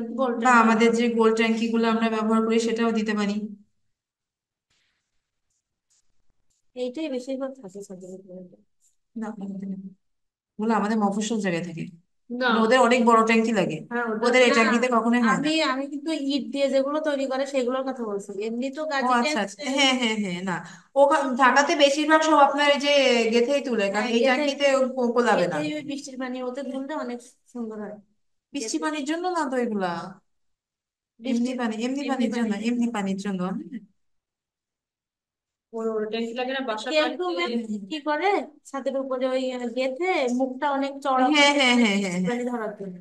বা আমাদের যে গোল ট্যাঙ্কি গুলো আমরা ব্যবহার করি সেটাও দিতে পারি। এইটাই বেশিরভাগ থাকে ছাত্রদের না, ওগুলো আমাদের মফস্বল জায়গায় থাকে। না, মানে ওদের অনেক বড় ট্যাঙ্কি লাগে, হ্যাঁ ওটা ওদের এই না, ট্যাঙ্কিতে কখনোই হয় না। আমি কিন্তু ইট দিয়ে যেগুলো তৈরি করে সেগুলোর কথা বলছি, এমনি তো ও গাজী আচ্ছা ট্যাঙ্ক। আচ্ছা, হ্যাঁ হ্যাঁ হ্যাঁ, না ওখানে ঢাকাতে বেশিরভাগ সব আপনার এই যে গেথেই তুলে, কারণ হ্যাঁ এই গেথে, ট্যাঙ্কিতে কোলাবে না। গেথেই ওই বৃষ্টির পানি ওতে ধুললে অনেক সুন্দর হয়। বৃষ্টি গেথে পানির জন্য না তো এগুলা, এমনি বৃষ্টির, পানি, এমনি এমনি পানির জন্য, পানির জন্য। এমনি পানির জন্য। কেউ কেউ কি করে ছাদের উপরে ওই গেথে মুখটা অনেক চড়া হ্যাঁ করে হ্যাঁ দেয় হ্যাঁ হ্যাঁ বৃষ্টির হ্যাঁ, পানি ধরার জন্য।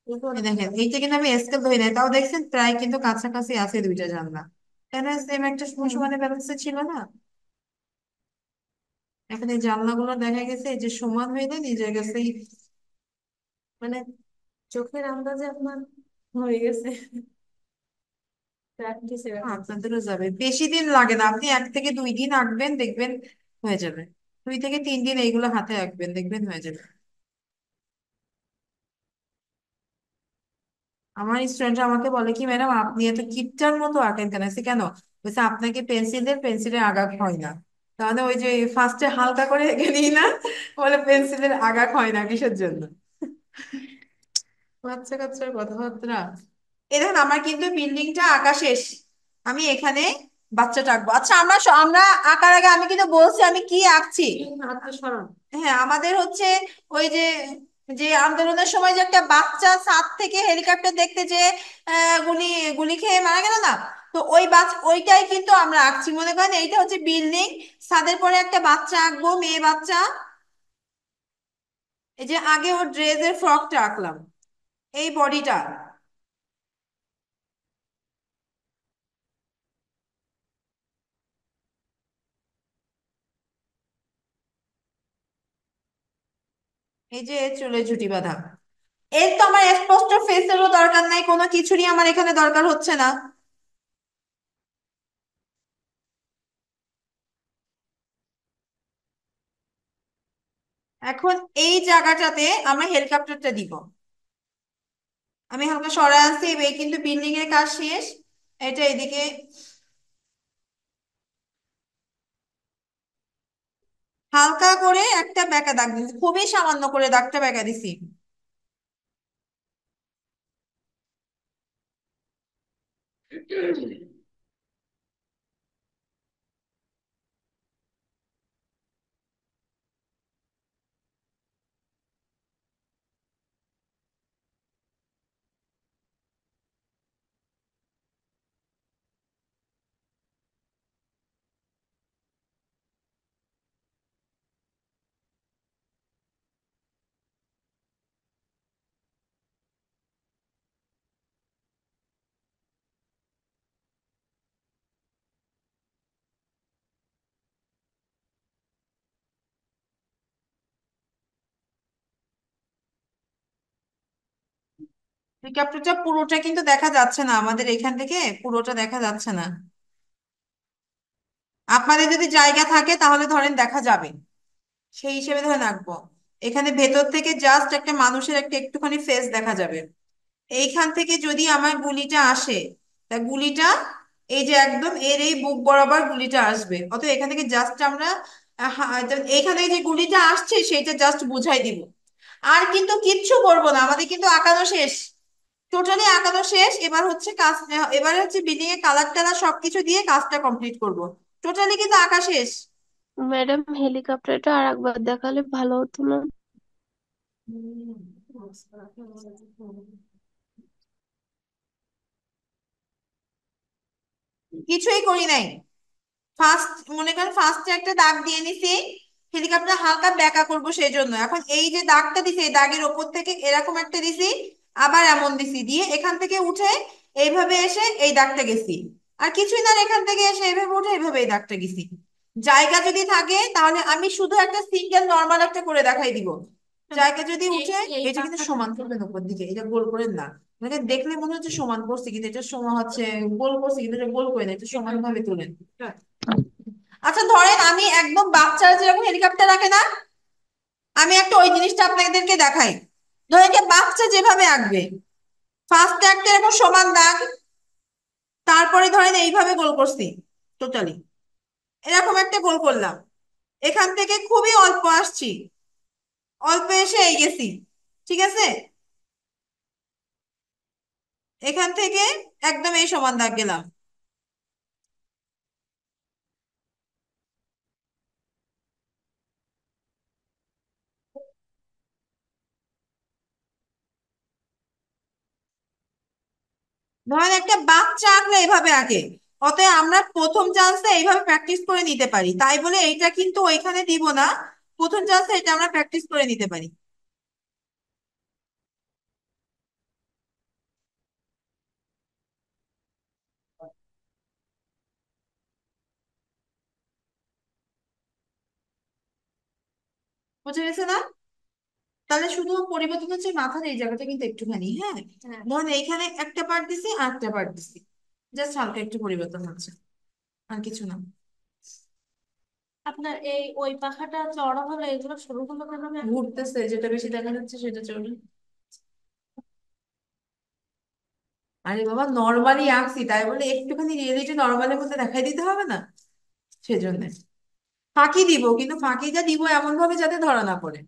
কিন্তু এই অনেক দেখেন ভালো। এইটা কিন্তু আমি স্কেল ধরি নাই, তাও দেখছেন প্রায় কিন্তু কাছাকাছি আছে দুইটা জানলা। কেন সেম একটা সমানে ব্যালেন্সে ছিল না। এখন এই জানলাগুলো দেখা গেছে এই যে সমান হয়ে যায় নিজের কাছেই। মানে চোখের আন্দাজে আপনার হয়ে গেছে প্র্যাকটিসে ব্যাপার। আপনাদেরও যাবে, বেশি দিন লাগে না, আপনি 1 থেকে 2 দিন আঁকবেন দেখবেন হয়ে যাবে। 2 থেকে 3 দিন এইগুলো হাতে আঁকবেন দেখবেন হয়ে যাবে। আমার স্টুডেন্ট আমাকে বলে কি ম্যাডাম আপনি এত কিপটার মতো আঁকেন কেন, সে কেন বলছে আপনাকে পেন্সিলের আগাগ হয় না। তাহলে ওই যে ফার্স্টে হালকা করে এঁকে নিই না, বলে পেন্সিলের আগাগ হয় না কিসের জন্য। বাচ্চা কাচ্চার কথাবার্তা। এই দেখুন আমার কিন্তু বিল্ডিংটা আঁকা শেষ, আমি এখানে বাচ্চাটা আঁকবো। আচ্ছা আমরা আঁকার আগে আমি কিন্তু বলছি আমি কি আঁকছি। হাতটা সরান। হ্যাঁ আমাদের হচ্ছে ওই যে যে আন্দোলনের সময় যে একটা বাচ্চা ছাদ থেকে হেলিকপ্টার দেখতে যে গুলি গুলি খেয়ে মারা গেল না, তো ওই ওইটাই কিন্তু আমরা আঁকছি। মনে করেন এইটা হচ্ছে বিল্ডিং, ছাদের পরে একটা বাচ্চা আঁকবো, মেয়ে বাচ্চা। এই যে আগে ওর ড্রেসের ফ্রকটা আঁকলাম, এই বডিটা। এই যে চুলে ঝুঁটি বাঁধা, এর তো আমার স্পষ্ট ফেসেরও দরকার নাই, কোনো কিছুরই আমার এখানে দরকার হচ্ছে না। এখন এই জায়গাটাতে আমরা হেলিকপ্টারটা দিব। আমি হালকা সরাই আনছি, এই কিন্তু বিল্ডিং এর কাজ শেষ। এটা এদিকে হালকা করে একটা বেঁকা দাগ দিচ্ছি, খুবই সামান্য করে দাগটা বেঁকা দিছি। হেলিকপ্টারটা পুরোটা কিন্তু দেখা যাচ্ছে না, আমাদের এখান থেকে পুরোটা দেখা যাচ্ছে না। আপনাদের যদি জায়গা থাকে তাহলে ধরেন দেখা যাবে, সেই হিসেবে ধরে রাখবো। এখানে ভেতর থেকে জাস্ট একটা মানুষের একটা একটুখানি ফেস দেখা যাবে। এইখান থেকে যদি আমার গুলিটা আসে, তা গুলিটা এই যে একদম এর এই বুক বরাবর গুলিটা আসবে, অত এখান থেকে জাস্ট আমরা এইখান থেকে যে গুলিটা আসছে সেটা জাস্ট বুঝাই দিব। আর কিন্তু কিচ্ছু করবো না, আমাদের কিন্তু আঁকানো শেষ, টোটালি আঁকানো শেষ। এবার হচ্ছে কাজ, এবার হচ্ছে বিল্ডিং এর কালার টালার সবকিছু দিয়ে কাজটা কমপ্লিট করব। টোটালি কিন্তু আঁকা শেষ। ম্যাডাম হেলিকপ্টারটা আর একবার দেখালে ভালো হতো না? কিছুই করি নাই, ফার্স্ট মনে করেন ফার্স্টে একটা দাগ দিয়ে নিছি, হেলিকপ্টার হালকা বেঁকা করবো সেই জন্য। এখন এই যে দাগটা দিছি এই দাগের ওপর থেকে এরকম একটা দিছি, আবার এমন দিছি, দিয়ে এখান থেকে উঠে এইভাবে এসে এই দাগটা গেছি। আর কিছুই না, এখান থেকে এসে এইভাবে উঠে এইভাবে এই দাগটা গেছি। জায়গা যদি থাকে তাহলে আমি শুধু একটা সিঙ্গেল নর্মাল একটা করে দেখাই দিব। জায়গা যদি এই উঠে, এই এটা কিন্তু পাশটা সমান করবেন উপর দিকে, এটা গোল করেন না। মানে দেখলে মনে হচ্ছে সমান করছি কিন্তু এটা সমান হচ্ছে, গোল করছি কিন্তু এটা গোল করে না, এটা সমান ভাবে তুলেন। আচ্ছা ধরেন আমি একদম বাচ্চারা যেরকম হেলিকপ্টার রাখে না, আমি একটা ওই জিনিসটা আপনাদেরকে দেখাই। ধরেন যে বাচ্চা যেভাবে আঁকবে, ফার্স্টে একটা এরকম সমান দাগ, তারপরে ধরেন এইভাবে গোল করছি, টোটালি এরকম একটা গোল করলাম, এখান থেকে খুবই অল্প আসছি, অল্প এসে এই গেছি, ঠিক আছে, এখান থেকে একদম এই সমান দাগ গেলাম। ধরেন একটা বাচ্চা আঁকলে এভাবে আঁকে, অতএব আমরা প্রথম চান্সে এইভাবে প্র্যাকটিস করে নিতে পারি, তাই বলে এইটা কিন্তু ওইখানে দিব না, প্রথম চান্সে এটা আমরা প্র্যাকটিস করে নিতে পারি। বুঝে গেছে না? তাহলে শুধু পরিবর্তন হচ্ছে মাথার এই জায়গাটা কিন্তু একটুখানি, হ্যাঁ, ধরেন এইখানে একটা পার্ট দিছি আর একটা পার্ট দিছি, জাস্ট হালকা একটু পরিবর্তন হচ্ছে, আর কিছু না। আপনার এই ওই পাখাটা চড়া হলে এগুলো সরু হলো কেন ম্যাম? ঘুরতেছে, যেটা বেশি দেখা যাচ্ছে সেটা চলে। আরে বাবা, নর্মালি আঁকছি, তাই বলে একটুখানি রিয়েলিটি নর্মালের মধ্যে দেখাই দিতে হবে না, সেজন্য ফাঁকি দিব, কিন্তু ফাঁকিটা দিব এমন ভাবে যাতে ধরা না পড়ে।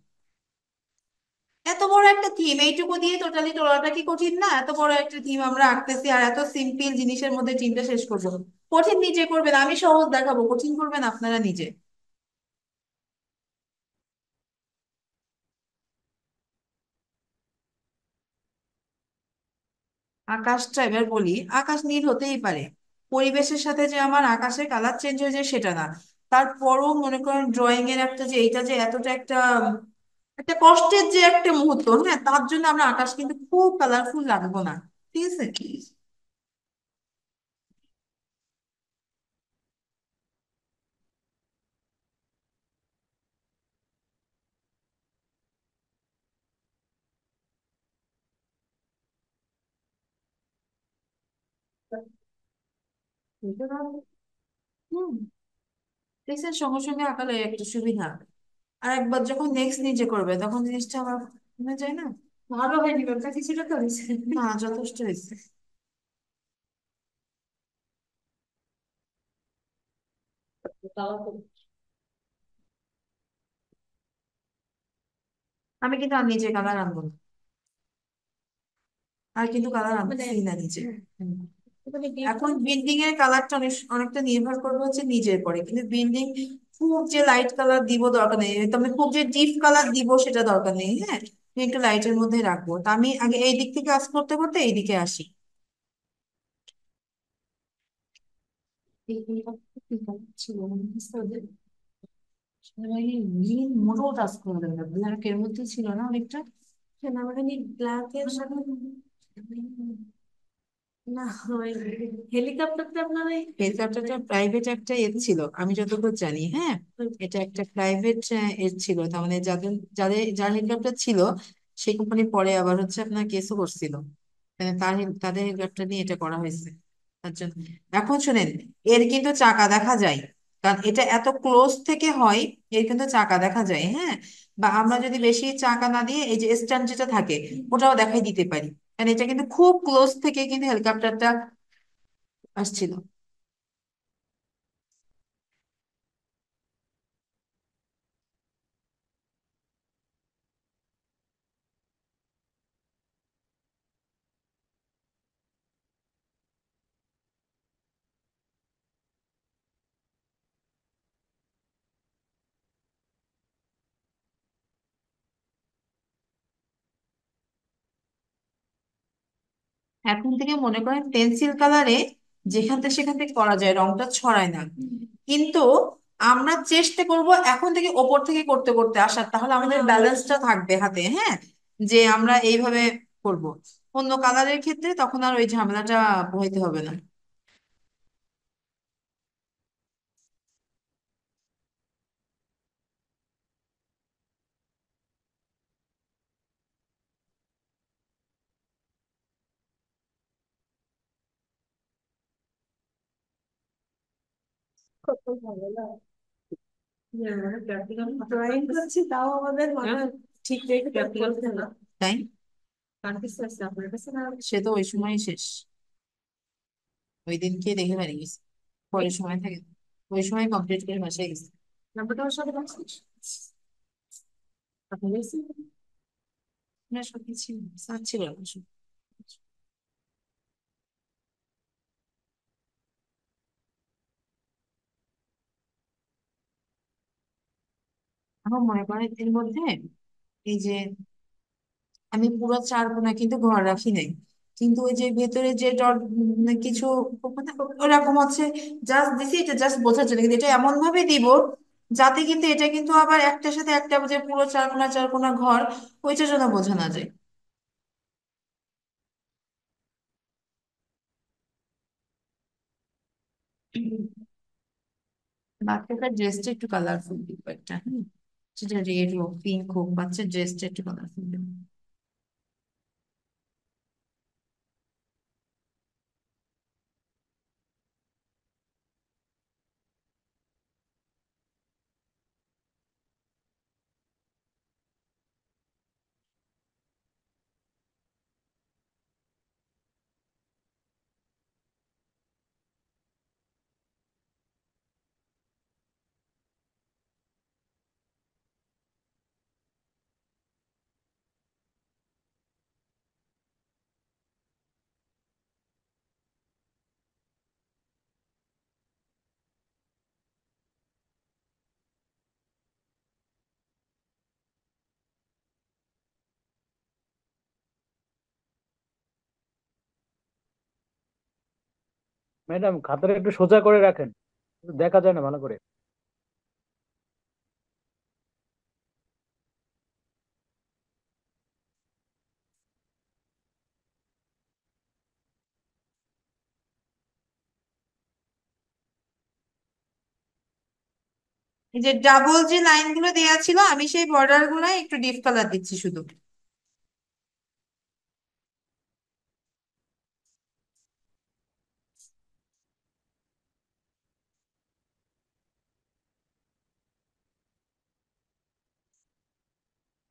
এত বড় একটা থিম, এইটুকু দিয়ে টোটালি তোলাটা কি কঠিন না? এত বড় একটা থিম আমরা আঁকতেছি, আর এত সিম্পল জিনিসের মধ্যে থিমটা শেষ করবো। কঠিন নিজে করবেন, আমি সহজ দেখাবো, কঠিন করবেন আপনারা নিজে। আকাশটা এবার বলি, আকাশ নীল হতেই পারে, পরিবেশের সাথে যে আমার আকাশের কালার চেঞ্জ হয়ে যায় সেটা না। তারপরও মনে করেন ড্রয়িং এর একটা যে এইটা যে এতটা একটা একটা কষ্টের যে একটা মুহূর্ত, হ্যাঁ, তার জন্য আমরা আকাশ কিন্তু খুব কালারফুল লাগবো না, ঠিক আছে? হুম, দেখছেন, সঙ্গে সঙ্গে আঁকালে একটা সুবিধা। আর একবার যখন নেক্সট নিজে করবে তখন জিনিসটা আবার মনে যায় না। ভালো হয়নি ব্যাপারটা, কিছুটা তো হয়েছে। না, যথেষ্ট হয়েছে। আমি কিন্তু আর নিজে কালার আনবো না, আর কিন্তু কালার মানে আনতেছি না নিজে। হুম। মানে এখন বিল্ডিং এর কালারটা অনেকটা নির্ভর করবে হচ্ছে নিজের পরে, কিন্তু বিল্ডিং খুব যে লাইট কালার দিব দরকার নেই, তবে খুব যে ডিপ কালার দিব সেটা দরকার নেই, হ্যাঁ, আমি একটু লাইটের মধ্যে রাখবো। তা আমি আগে এই দিক থেকে কাজ করতে করতে এই দিকে আসি। এই ছিল ওদের নীল মোটেও টাচ করবে না, ব্ল্যাক এর মধ্যে ছিল না অনেকটা। সেনাবাহিনী ব্ল্যাকের সাথে না, ওই হেলিকপ্টারটা আপনার এই হেলিকপ্টারটা প্রাইভেট একটা এর ছিল আমি যতদূর জানি, হ্যাঁ, এটা একটা প্রাইভেট এর ছিল, তার মানে যাদের যাদের যার হেলিকপ্টার ছিল সেই কোম্পানি পরে আবার হচ্ছে আপনার কেসও করছিল, মানে তাদের হেলিকপ্টার নিয়ে এটা করা হয়েছে, তার জন্য। এখন শুনেন, এর কিন্তু চাকা দেখা যায়, কারণ এটা এত ক্লোজ থেকে হয়, এর কিন্তু চাকা দেখা যায়, হ্যাঁ। বা আমরা যদি বেশি চাকা না দিয়ে এই যে স্ট্যান্ড যেটা থাকে ওটাও দেখাই দিতে পারি, কারণ এটা কিন্তু খুব ক্লোজ থেকে কিন্তু হেলিকপ্টারটা আসছিল। এখন থেকে মনে করেন পেন্সিল কালারে যেখান থেকে সেখান থেকে করা যায়, রংটা ছড়ায় না, কিন্তু আমরা চেষ্টা করব এখন থেকে ওপর থেকে করতে করতে আসার, তাহলে আমাদের ব্যালেন্সটা থাকবে হাতে, হ্যাঁ, যে আমরা এইভাবে করব। অন্য কালারের ক্ষেত্রে তখন আর ওই ঝামেলাটা বইতে হবে না। কত ভালো না, প্র্যাকটিক্যাল ড্রয়িং করছি তাও আমাদের মাথা ঠিক রেখে প্র্যাকটিক্যাল না। তাই কান্ট্রি আছে আপনার কাছে না? সে তো ওই সময় শেষ, ওই দিনকে দেখে বেরিয়ে গেছে, পরের সময় থাকে না। ওই সময় কমপ্লিট করে বাসায় গেছে। নাম্বারটা আমার সাথে রাখছিস আপনি গেছি না সত্যি ছিল, স্যার ছিল অবশ্য। আমার মনে করেন এর মধ্যে এই যে আমি পুরো চার কোণা কিন্তু ঘর রাখি নাই, কিন্তু ওই যে ভেতরে যে ডট কিছু মানে ওরকম হচ্ছে জাস্ট দিছি, এটা জাস্ট বোঝার জন্য, কিন্তু এটা এমন ভাবে দিব যাতে কিন্তু এটা কিন্তু আবার একটার সাথে একটা যে পুরো চার কোণা ঘর, ওইটার জন্য বোঝা না যায়। বাচ্চাটার ড্রেসটা একটু কালারফুল দিব একটা, হ্যাঁ, সেটা রেড হোক পিঙ্ক হোক, বাচ্চার ড্রেসটা একটু কালারফুল দিব। ম্যাডাম খাতাটা একটু সোজা করে রাখেন, দেখা যায় না ভালো করে। এই যে ডাবল যে লাইন গুলো দেওয়া ছিল, আমি সেই বর্ডার গুলো একটু ডিপ কালার দিচ্ছি শুধু।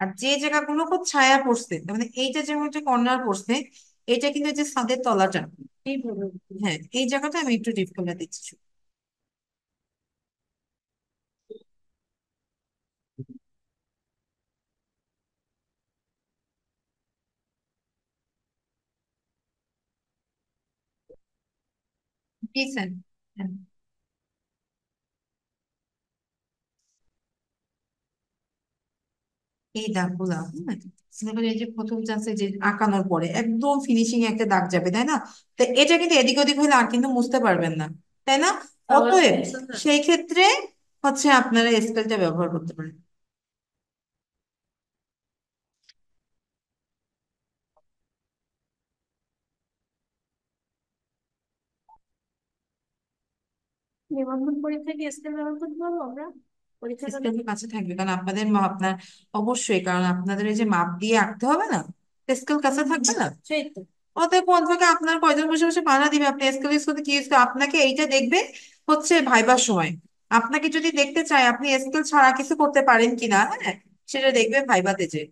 আর যে জায়গাগুলো খুব ছায়া পড়ছে, তার মানে এইটা যেমন একটা কর্নার পড়ছে, এটা কিন্তু এই যে ছাদের তলাটা, এইভাবে। হ্যাঁ এই জায়গাটা আমি একটু ডিপ কালার দিচ্ছি শুধু। জি স্যার। হ্যাঁ, এই দাগগুলা, হ্যাঁ, এবার এই যে প্রথম চান্সে যে আঁকানোর পরে একদম ফিনিশিং একটা দাগ যাবে, তাই না? তো এটা কিন্তু এদিক ওদিক হলে আর কিন্তু বুঝতে পারবেন না, তাই না? অতএব সেই ক্ষেত্রে হচ্ছে আপনারা স্কেলটা ব্যবহার করতে পারেন। নিবন্ধন পরীক্ষায় কি স্কেল ব্যবহার করতে পারবো আমরা? পরীক্ষাটা স্কেল কাছে থাকবে, কারণ আপনাদের আপনার অবশ্যই, কারণ আপনাদের এই যে মাপ দিয়ে আঁকতে হবে না, স্কেল কাছে থাকবে না। সেই তো। অতএব কোন থেকে আপনার কয়জন বসে বসে বাধা দিবে, আপনি স্কেল ইউজ করতে কি use আপনাকে এইটা দেখবে হচ্ছে ভাইবার সময়। আপনাকে যদি দেখতে চায় আপনি স্কেল ছাড়া কিছু করতে পারেন কিনা, হ্যাঁ, সেটা দেখবে ভাইবাতে যে।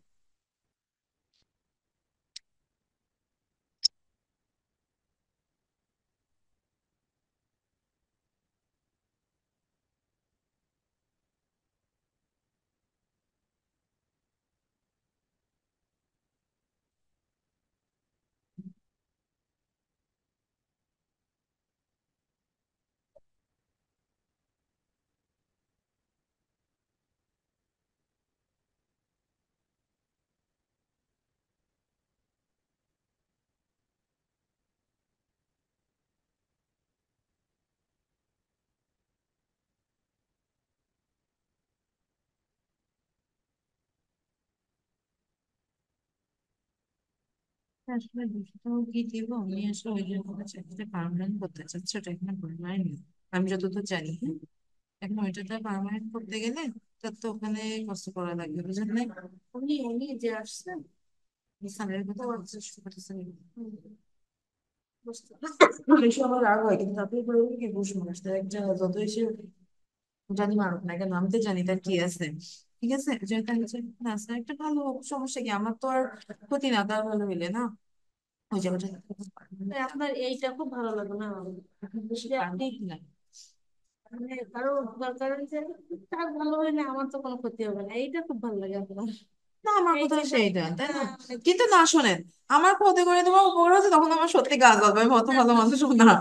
আসলে দুটো কি দিব, আমি আসলে ওই জন্য চাকরিটা পার্মানেন্ট করতে চাচ্ছি, ওটা এখানে বললাই না, আমি যতদূর জানি, হ্যাঁ। এখন ওইটাতে পার্মানেন্ট করতে গেলে তার তো ওখানে কষ্ট করা লাগবে, বুঝলেন না? উনি উনি যে আসছেন, স্যারের কথা বলছে, বেশি আমার রাগ হয়, কিন্তু তাতে করে কি বুঝ মানুষ তার একটা যতই সে জানি মারুক না কেন, আমি তো জানি তার কি আছে। ঠিক আছে, যেটা হচ্ছে না স্যার একটা ভালো হোক, সমস্যা কি, আমার তো আর ক্ষতি না, তার ভালো হইলে না ওই জায়গাটা। তাই আপনার এইটা খুব ভালো লাগে না আমার? যে আপনি না, মানে কারো দরকার হয়েছে, তার ভালো হইলে আমার তো কোনো ক্ষতি হবে না, এইটা খুব ভালো লাগে আপনার। না, আমার এই কথা চিন্তা সেইটা, তাই না? ভাবনা কিন্তু না, শোনেন, আমার ক্ষতি করে তোমার উপকার হচ্ছে, তখন আমার সত্যি গা জ্বলবে, আমি অত ভালো মানুষ না।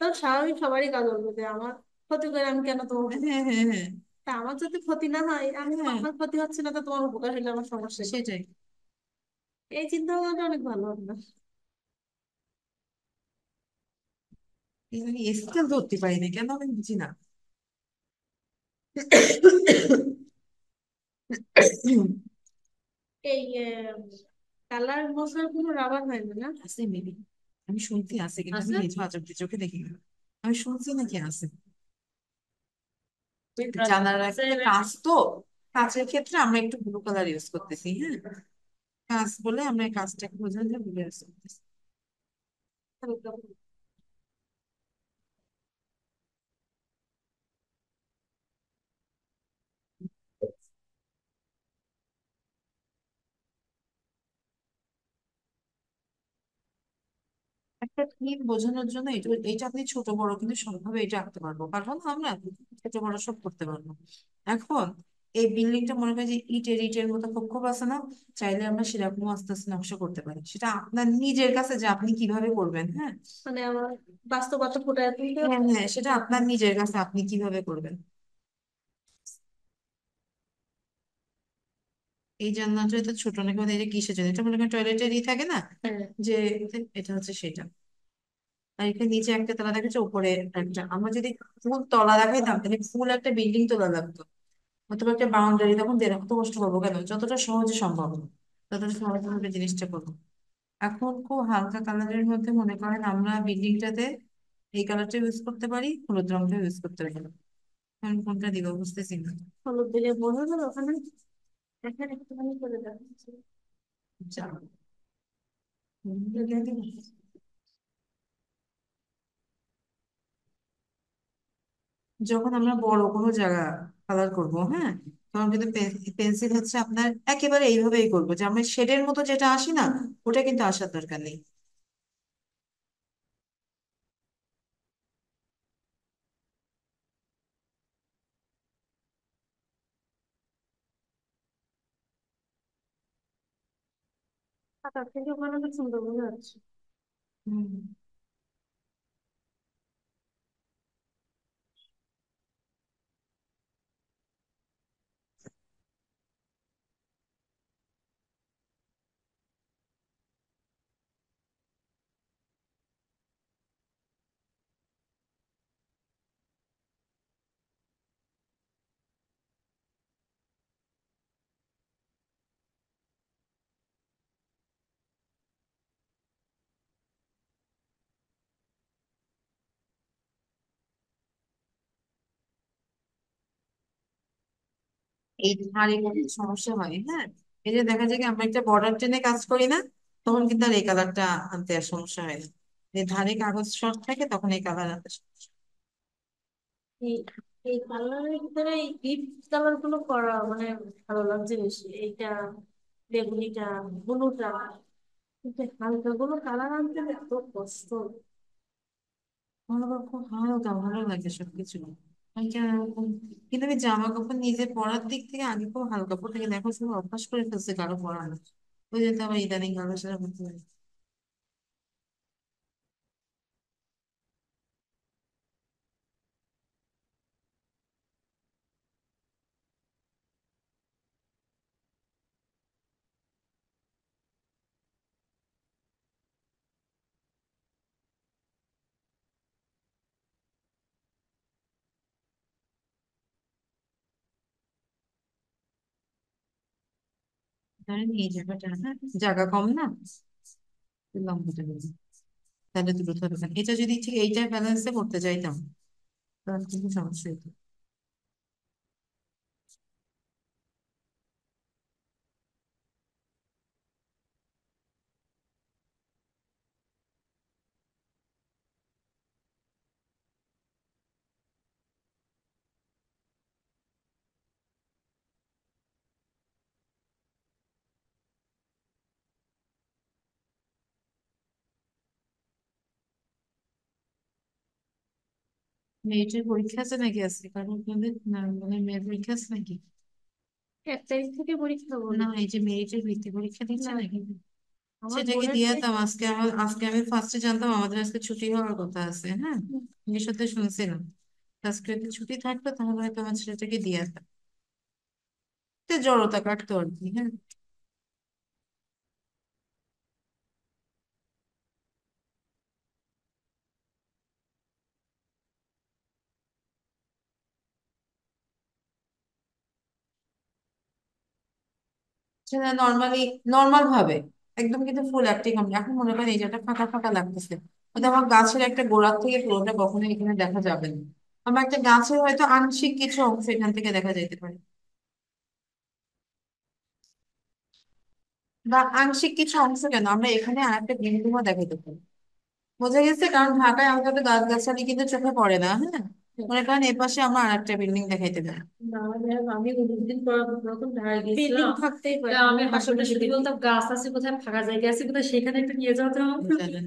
তো স্বাভাবিক, সবারই কাজ করবে যে আমার ক্ষতি করে আমি কেন তোমার হ্যাঁ, হ্যাঁ, হ্যাঁ, তা আমার যদি ক্ষতি না হয়, আমি হ্যাঁ, আমার ক্ষতি হচ্ছে না, তো তোমার উপকার হলে আমার সমস্যা কি? সেটাই। এই চিন্তা ভাবনাটা অনেক ভালো আপনার। স্কেল ধরতে পারি না কেন, আমি বুঝি না। এই কালার বসার কোনো রাবার হয় না না? আছে মেবি, আমি শুনছি আছে, কিন্তু আমি আছে। নিজে আজব চোখে দেখি না। আমি শুনছি নাকি আছে। রাবার জানালার আছে। একটা কাঁচ তো, কাঁচের ক্ষেত্রে আমরা একটু ব্লু কালার ইউজ করতেছি, হ্যাঁ। কাঁচ বলে আমরা এই কাঁচটাকে বোঝার জন্য ব্লু ইউজ করতেছি। হালকা। একটা থিম বোঝানোর জন্য এটা এটা আপনি ছোট বড় কিন্তু সবভাবে এটা আঁকতে পারবো, পারবো না আমরা? ছোট বড় সব করতে পারবো। এখন এই বিল্ডিংটা মনে করেন যে ইটের ইটের মতো খোপ খোপ আছে না, চাইলে আমরা সেরকম আস্তে আস্তে নকশা করতে পারি, সেটা আপনার নিজের কাছে যে আপনি কিভাবে করবেন, হ্যাঁ। মানে আমার বাস্তবতা ফুটায় তুলতে হ্যাঁ, হবে। হ্যাঁ, সেটা আপনার নিজের কাছে আপনি কিভাবে করবেন। এই জানলাটা তো ছোট নাকি, মানে এটা কিসের জন্য, এটা মনে করেন টয়লেটেরই থাকে না, হ্যাঁ। যে এটা হচ্ছে সেটা। আর এখানে নিচে একটা তলা দেখাচ্ছে, উপরে একটা। আমরা যদি ফুল তলা দেখাইতাম তাহলে ফুল একটা বিল্ডিং তোলা লাগতো, অথবা একটা বাউন্ডারি, তখন দিয়ে রাখতে কষ্ট করবো কেন, যতটা সহজে সম্ভব ততটা সহজে ভাবে জিনিসটা করবো। এখন খুব হালকা কালারের মধ্যে মনে করেন আমরা বিল্ডিংটাতে এই কালারটা ইউজ করতে পারি, হলুদ রংটা ইউজ করতে পারি। এখন কোনটা দিব বুঝতেছি না। হলুদ দিলে বোঝা যাবে ওখানে। এখানে একটুখানি করে দেখাচ্ছি। যা, হলুদ দিব। যখন আমরা বড় কোনো জায়গা কালার করব, হ্যাঁ, তখন কিন্তু পেন্সিল হচ্ছে আপনার একেবারে এইভাবেই করবো, যে আমরা শেডের মতো যেটা আসি না, ওটা কিন্তু আসার দরকার নেই। খাতা থেকে বানালে সুন্দর বোঝা যাচ্ছে। হুম। এই ধারে কোনো সমস্যা হয়, হ্যাঁ। এই যে দেখা যায় কি আমরা একটা বর্ডার টেনে কাজ করি না, তখন কিন্তু আর এই কালারটা আনতে আর সমস্যা হয় না। যে ধারে কাগজ শর্ট থাকে তখন এই কালার আনতে সমস্যা এই এই কালারের ভিতরে এই ডিপ কালার গুলো করা মানে ভালো লাগছে বেশি। এইটা বেগুনিটা, ব্লুটা, কিন্তু হালকা গুলো কালার আনতে না এত কষ্ট। হয়। আমার আবার খুব হালকা ভালো লাগে সবকিছু। আমি কেন এরকম, কিন্তু আমি জামা কাপড় নিজে পরার দিক থেকে আগে খুব হালকা পরতে, কিন্তু এখন শুধু অভ্যাস করে ফেলছে কারো পরানো, ওই জন্য তো আমার ইদানিং কারোর সাথে করতে হয়। ধরেন এই জায়গাটা, হ্যাঁ, জায়গা কম না, লম্বাটা বেশি, তাহলে দ্রুত হবে না। এটা যদি ঠিক এইটা ব্যালেন্সে করতে চাইতাম, তাহলে কিন্তু সমস্যা হতো। মেয়েটির পরীক্ষা আছে নাকি আজকে, কারণ আপনাদের না, মানে মেয়ের পরীক্ষা আছে নাকি? 1 তারিখ থেকে পরীক্ষা বলে না, এই যে মেরিটের ভিত্তি পরীক্ষা দিচ্ছে না, নাকি, আমার সেটাকে বোনের দিয়ে পরীক্ষা। যেতাম আজকে। আজকে আমি ফার্স্টে জানতাম আমাদের আজকে ছুটি হওয়ার কথা আছে, হ্যাঁ, নিজের সাথে শুনছিলাম। আজকে যদি ছুটি থাকতো তাহলে হয়তো আমার ছেলেটাকে দিয়ে যেতাম, তো জড়তা কাটতো আর কি, হ্যাঁ। সেটা নর্মালি, নর্মাল ভাবে একদম, কিন্তু ফুল অ্যাক্টিং হবে এখন। মনে করেন এই জায়গাটা ফাঁকা ফাঁকা লাগতেছে, ওটা আমার গাছের একটা গোড়ার থেকে পুরোটা কখনোই এখানে দেখা যাবে না। আমার একটা গাছের হয়তো আংশিক কিছু অংশ এখান থেকে দেখা যেতে পারে, বা আংশিক কিছু অংশ কেন, আমরা এখানে আর একটা বিল্ডিংও দেখাতে পারি। বোঝা গেছে? কারণ ঢাকায় আমাদের তো গাছগাছালি কিন্তু চোখে পড়ে না, হ্যাঁ। মনে করেন এ পাশে আমরা আর একটা বিল্ডিং দেখাইতে পারি। না, আমি অনেকদিন পর প্রথম ঢাকা বিল্ডিং গেছিলাম। থাকতেই পারে, আমি আমার হাসপাতালে পাশাপাশি শুধু বিল্ডিং। বলতাম গাছ আছে কোথায়, ফাঁকা জায়গা আছে কোথায়, সেখানে একটু নিয়ে যাও তো।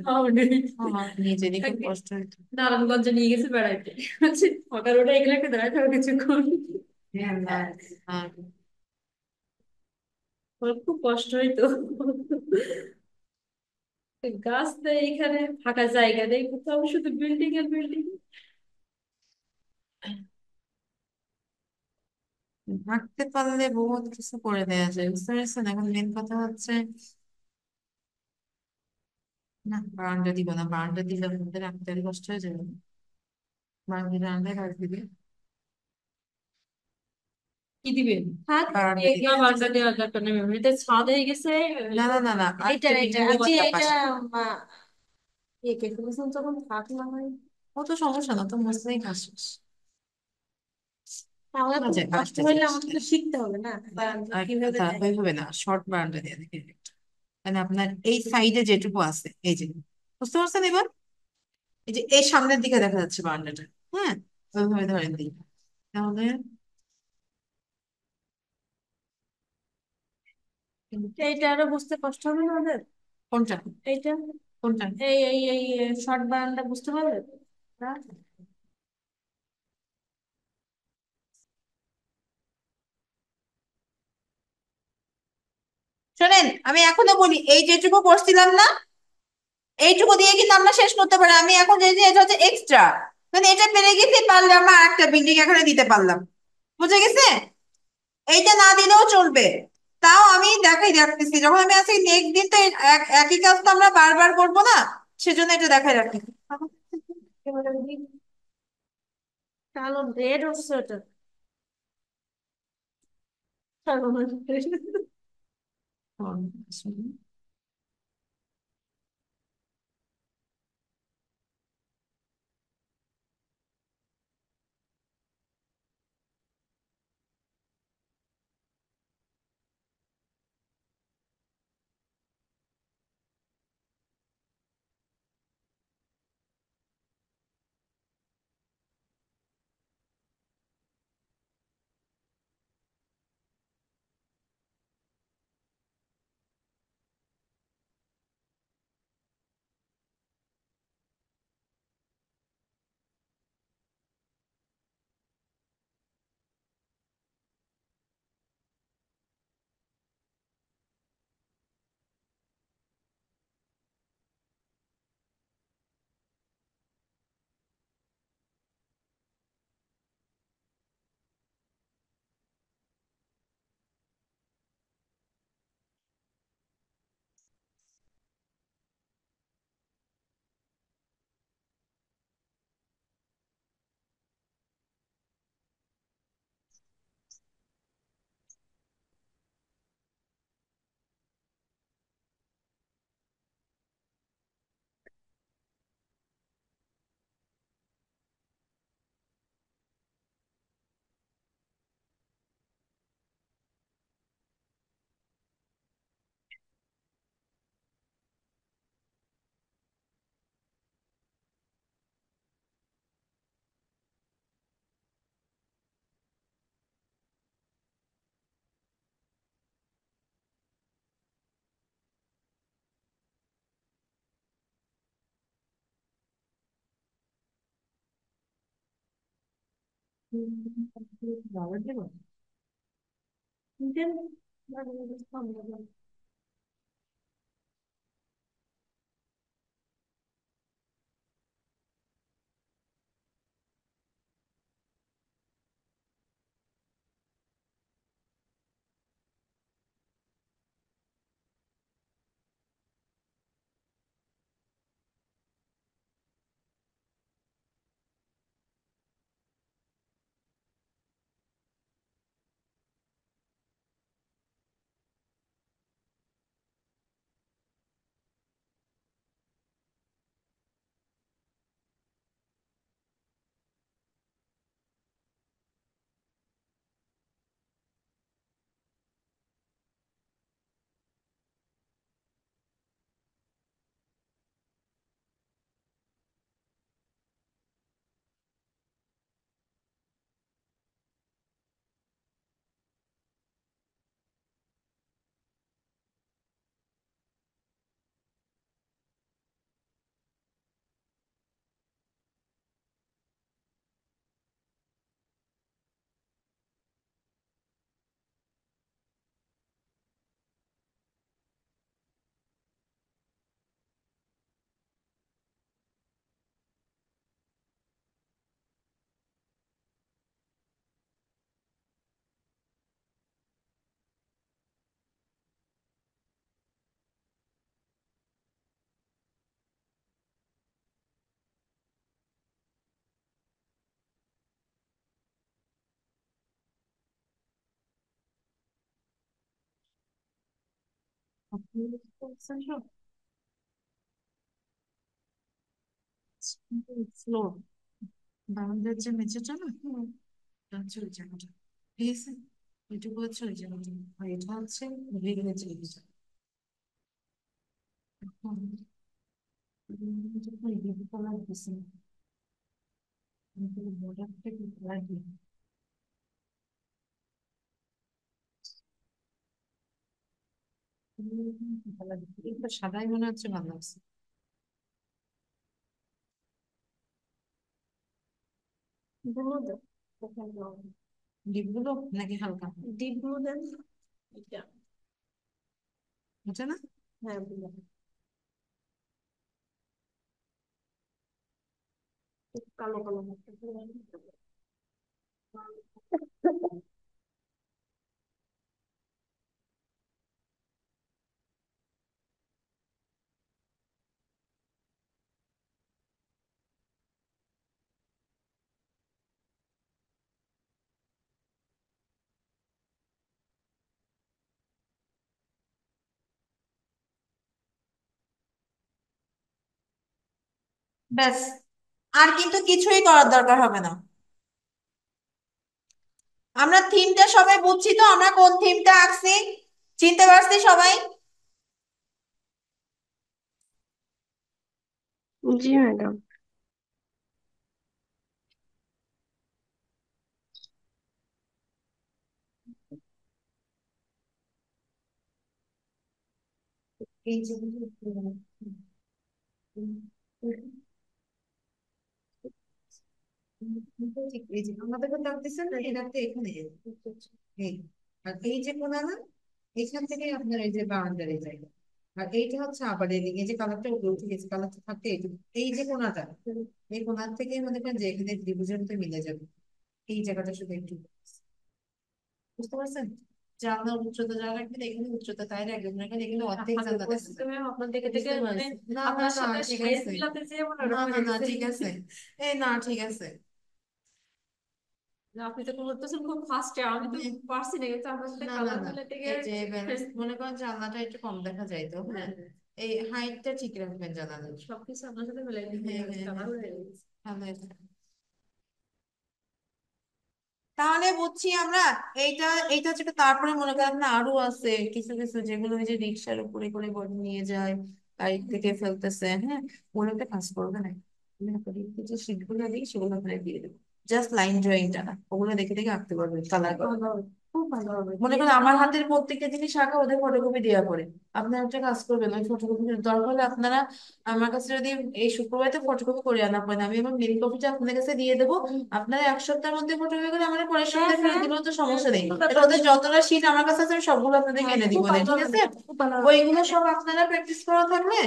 তাও নেই। আমার নিজেরই খুব একদিন কষ্ট হতো। নারায়ণগঞ্জে নিয়ে গেছে বেড়াইতে, বলছে ফাঁকা রোডে এগুলো একটা দাঁড়ায় থাকো কিছুক্ষণ। আর আর আমার খুব কষ্ট হইতো। গাছ নেই এখানে, ফাঁকা জায়গা নেই কোথাও, শুধু বিল্ডিং আর বিল্ডিং। হাঁটতে পারলে বহুত কিছু করে দেওয়া যায়, বুঝতে পেরেছেন? এখন মেন কথা হচ্ছে, না বারান্দা দিব না, বারান্দা দিলে আপনাদের রাখতে আর কষ্ট হয়ে যাবে। বারান্দায় রাখ দিবে, কি দিবেন? থাক, বারান্দা দিবে। এগুলা বাসা দেওয়ার দরকার নেই, এমনিতে ছাদ হয়ে গেছে। না না না না, এইটা আরেকটা এইটা বিল্ডিং আজকে তার এটা পাশে। একে ফেলেছেন যখন থাক না হয়। অত সমস্যা না তো, মুসলিম হাসিস। আমাদের খুব বাজে কষ্ট আরেকটা হইলে জিনিস, আমাদের তো শিখতে হবে না বারান্দা কিভাবে দেয়। ওইভাবে না, শর্ট বারান্দা দিয়ে দেখে একটা। মানে আপনার এই সাইডে যেটুকু আছে, এই যে, বুঝতে পারছেন এবার? এই যে এই সামনের দিকে দেখা যাচ্ছে বারান্দাটা, হ্যাঁ, ওইভাবে ধরেন দিই তাহলে। এইটা আরো বুঝতে কষ্ট হবে না ওদের। কোনটা? এইটা, কোনটা? এই শর্ট বারান্দা বুঝতে পারবে না? শোনেন, আমি এখনো বলি, এই যেটুকু করছিলাম না, এইটুকু দিয়ে কিন্তু আমরা শেষ করতে পারি। আমি এখন যে যে এটা হচ্ছে এক্সট্রা, মানে এটা পেরে গেছি, পারলে আমরা আরেকটা বিল্ডিং এখানে দিতে পারলাম। বুঝে গেছে? এইটা না দিলেও চলবে, তাও আমি দেখাই রাখতেছি। যখন আমি আজকে নেক্সট দিন তো একই কাজ তো আমরা বারবার করবো না, সেজন্য এটা দেখাই রাখি। কালো রেড হচ্ছে ওটা, কালো red। দেন আপনি বলছেন সব ফ্লোর বারান্দার যে মেঝেটা না, এটা হচ্ছে ওই জায়গাটা, ঠিক আছে? এটুকু হচ্ছে ওই জায়গাটা, আর এটা হচ্ছে গ্রিলের জায়গাটা। এখন যখন গ্রিল কালার দিছে, বর্ডার থেকে কালার দিয়ে কালার দিচ্ছে, এটা সাদাই মনে হচ্ছে ভালো লাগছে। ব্লু দেন, ডিপ গুলো নাকি হালকা? ডিপ ব্লু দেন, এটা এটা না? হ্যাঁ ব্লু, কালো কালো মতো। ব্যাস, আর কিন্তু কিছুই করার দরকার হবে না। আমরা থিমটা সবাই বুঝছি তো, আমরা কোন থিমটা আঁকছি, চিনতে পারছি সবাই? জি ম্যাডাম। এই যে ঠিক, এই যে আমাদের কথা ভাবতেছেন না, এটাতে এখানে এই, আর এই যে কোনা না, এখান থেকে আপনার এই যে বাউন্ডারি জায়গা, আর এইটা হচ্ছে আবার এদিকে এই যে কালারটা উপরে উঠে গেছে, কালারটা থাকতে এই যে কোনাটা, এই কোনার থেকে মনে করেন যে এখানে ত্রিভুজনটা মিলে যাবে, এই জায়গাটা শুধু একটু বুঝতে পারছেন? জানলার উচ্চতা যা রাখবেন এখানে উচ্চতা তাই রাখবেন, মনে করেন এখানে অর্ধেক জানলা দেখেন। আপনার দিকে থেকে মানে না না না ঠিক আছে, না না না ঠিক আছে, এই না ঠিক আছে। আপনি তো করতেছেন খুব ফাস্টে, আমি তো পারছি না, কিন্তু আপনার সাথে কালার মিলে থেকে এই যে মনে করেন জানলাটা একটু কম দেখা যায় তো, হ্যাঁ এই হাইটটা ঠিক রাখবেন জানালার, সবকিছু আপনার সাথে মিলাই দিতে হবে। তাহলে বুঝছি আমরা এইটা, এইটা হচ্ছে একটা- তারপরে মনে করেন না আরো আছে কিছু কিছু যেগুলো ওই যে রিক্সার উপরে করে বডি নিয়ে যায়, গাড়ি থেকে ফেলতেছে, হ্যাঁ ওগুলো একটা কাজ করবে না, মনে করি এই যে শীটগুলো দিই সেগুলো আপনার দিয়ে দেবো, জাস্ট লাইন ড্রয়িংটা না, ওগুলো দেখে দেখে আঁকতে পারবে কালার করে। খুব ভালো হবে। মনে করেন আমার হাতের প্রত্যেকটা জিনিস আঁকা ওদের ফটোকপি দেওয়া পড়ে। আপনারা একটা কাজ করবেন, ওই ফটোকপি দরকার হলে আপনারা আমার কাছে যদি এই শুক্রবার তো ফটোকপি করে আনা পড়েন, আমি আমার মেন কপিটা আপনাদের কাছে দিয়ে দেবো। আপনারা এক সপ্তাহের মধ্যে ফটোকপি করে আমার পরের সপ্তাহে ফেরত দিলেও তো সমস্যা নেই। তাহলে ওদের যতটা শীট আমার কাছে আছে আমি সবগুলো আপনাদেরকে এনে দিব, খুব ভালো ঠিক হবে, আছে? খুব ভালো হবে। ওইগুলো সব আপনারা প্র্যাকটিস করা থাকলে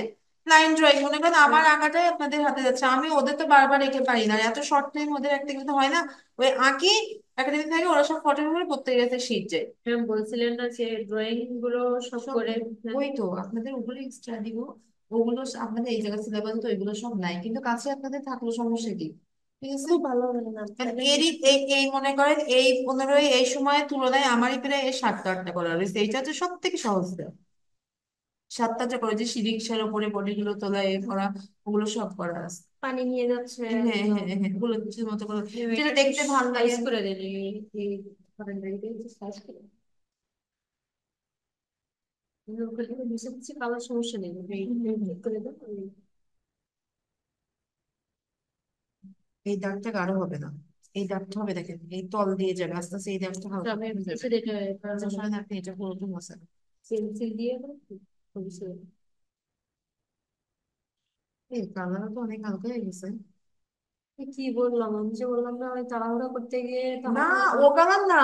লাইন ড্রয়িং, মনে করেন আমার আঁকাটাই আপনাদের হাতে যাচ্ছে, আমি ওদের তো বারবার এঁকে পারি না, এত শর্ট টাইম ওদের একটা কিন্তু হয় না। ওই আঁকি একাডেমি থেকে ওরা সব ফটো করে প্রত্যেকের কাছে শীট যায়। ম্যাম বলছিলেন না যে ড্রয়িং গুলো সব সব করে ওই তো আপনাদের ওগুলো এক্সট্রা দিব, ওগুলো আপনাদের এই জায়গায় সিলেবাস তো ওইগুলো সব নাই, কিন্তু কাছে আপনাদের থাকলো সমস্যা কি? ঠিক আছে। খুব ভালো হবে ম্যাম। কারণ এরই এই এই মনে করেন এই 15 এই সময়ের তুলনায় আমারই প্রায় এই 7টা 8টা করা রয়েছে, এইটা হচ্ছে সব থেকে সহজ দেয়। 7টা করে যে রিক্সার উপরে বডিগুলো তোলা এ করা, ওগুলো সব করা আছে। পানি নিয়ে যাচ্ছে, হ্যাঁ হ্যাঁ হ্যাঁ হ্যাঁ, ওগুলো কিছু মতো করে যেটা দেখতে ভালো লাগে। সাইজ করে দিন এই বারান্দায় সাইজ করে মিশে মিশে কালার সমস্যা নেই, ঠিক করে দাও। এই দাগটা গাঢ় হবে না, এই দাগটা হবে, দেখেন এই তল দিয়ে যাবে আস্তে আস্তে, এই দাগটা হালকা আমি হয়ে যাবে। কিছু দেখে আচ্ছা শোনেন, আপনি এটা পুরোটা মশা পেন্সিল দিয়ে এই কালার তো অনেক হালকা হয়ে গেছে। কি বললাম, আমি যে বললাম না ওই তাড়াহুড়া করতে গিয়ে না, ও কালার না,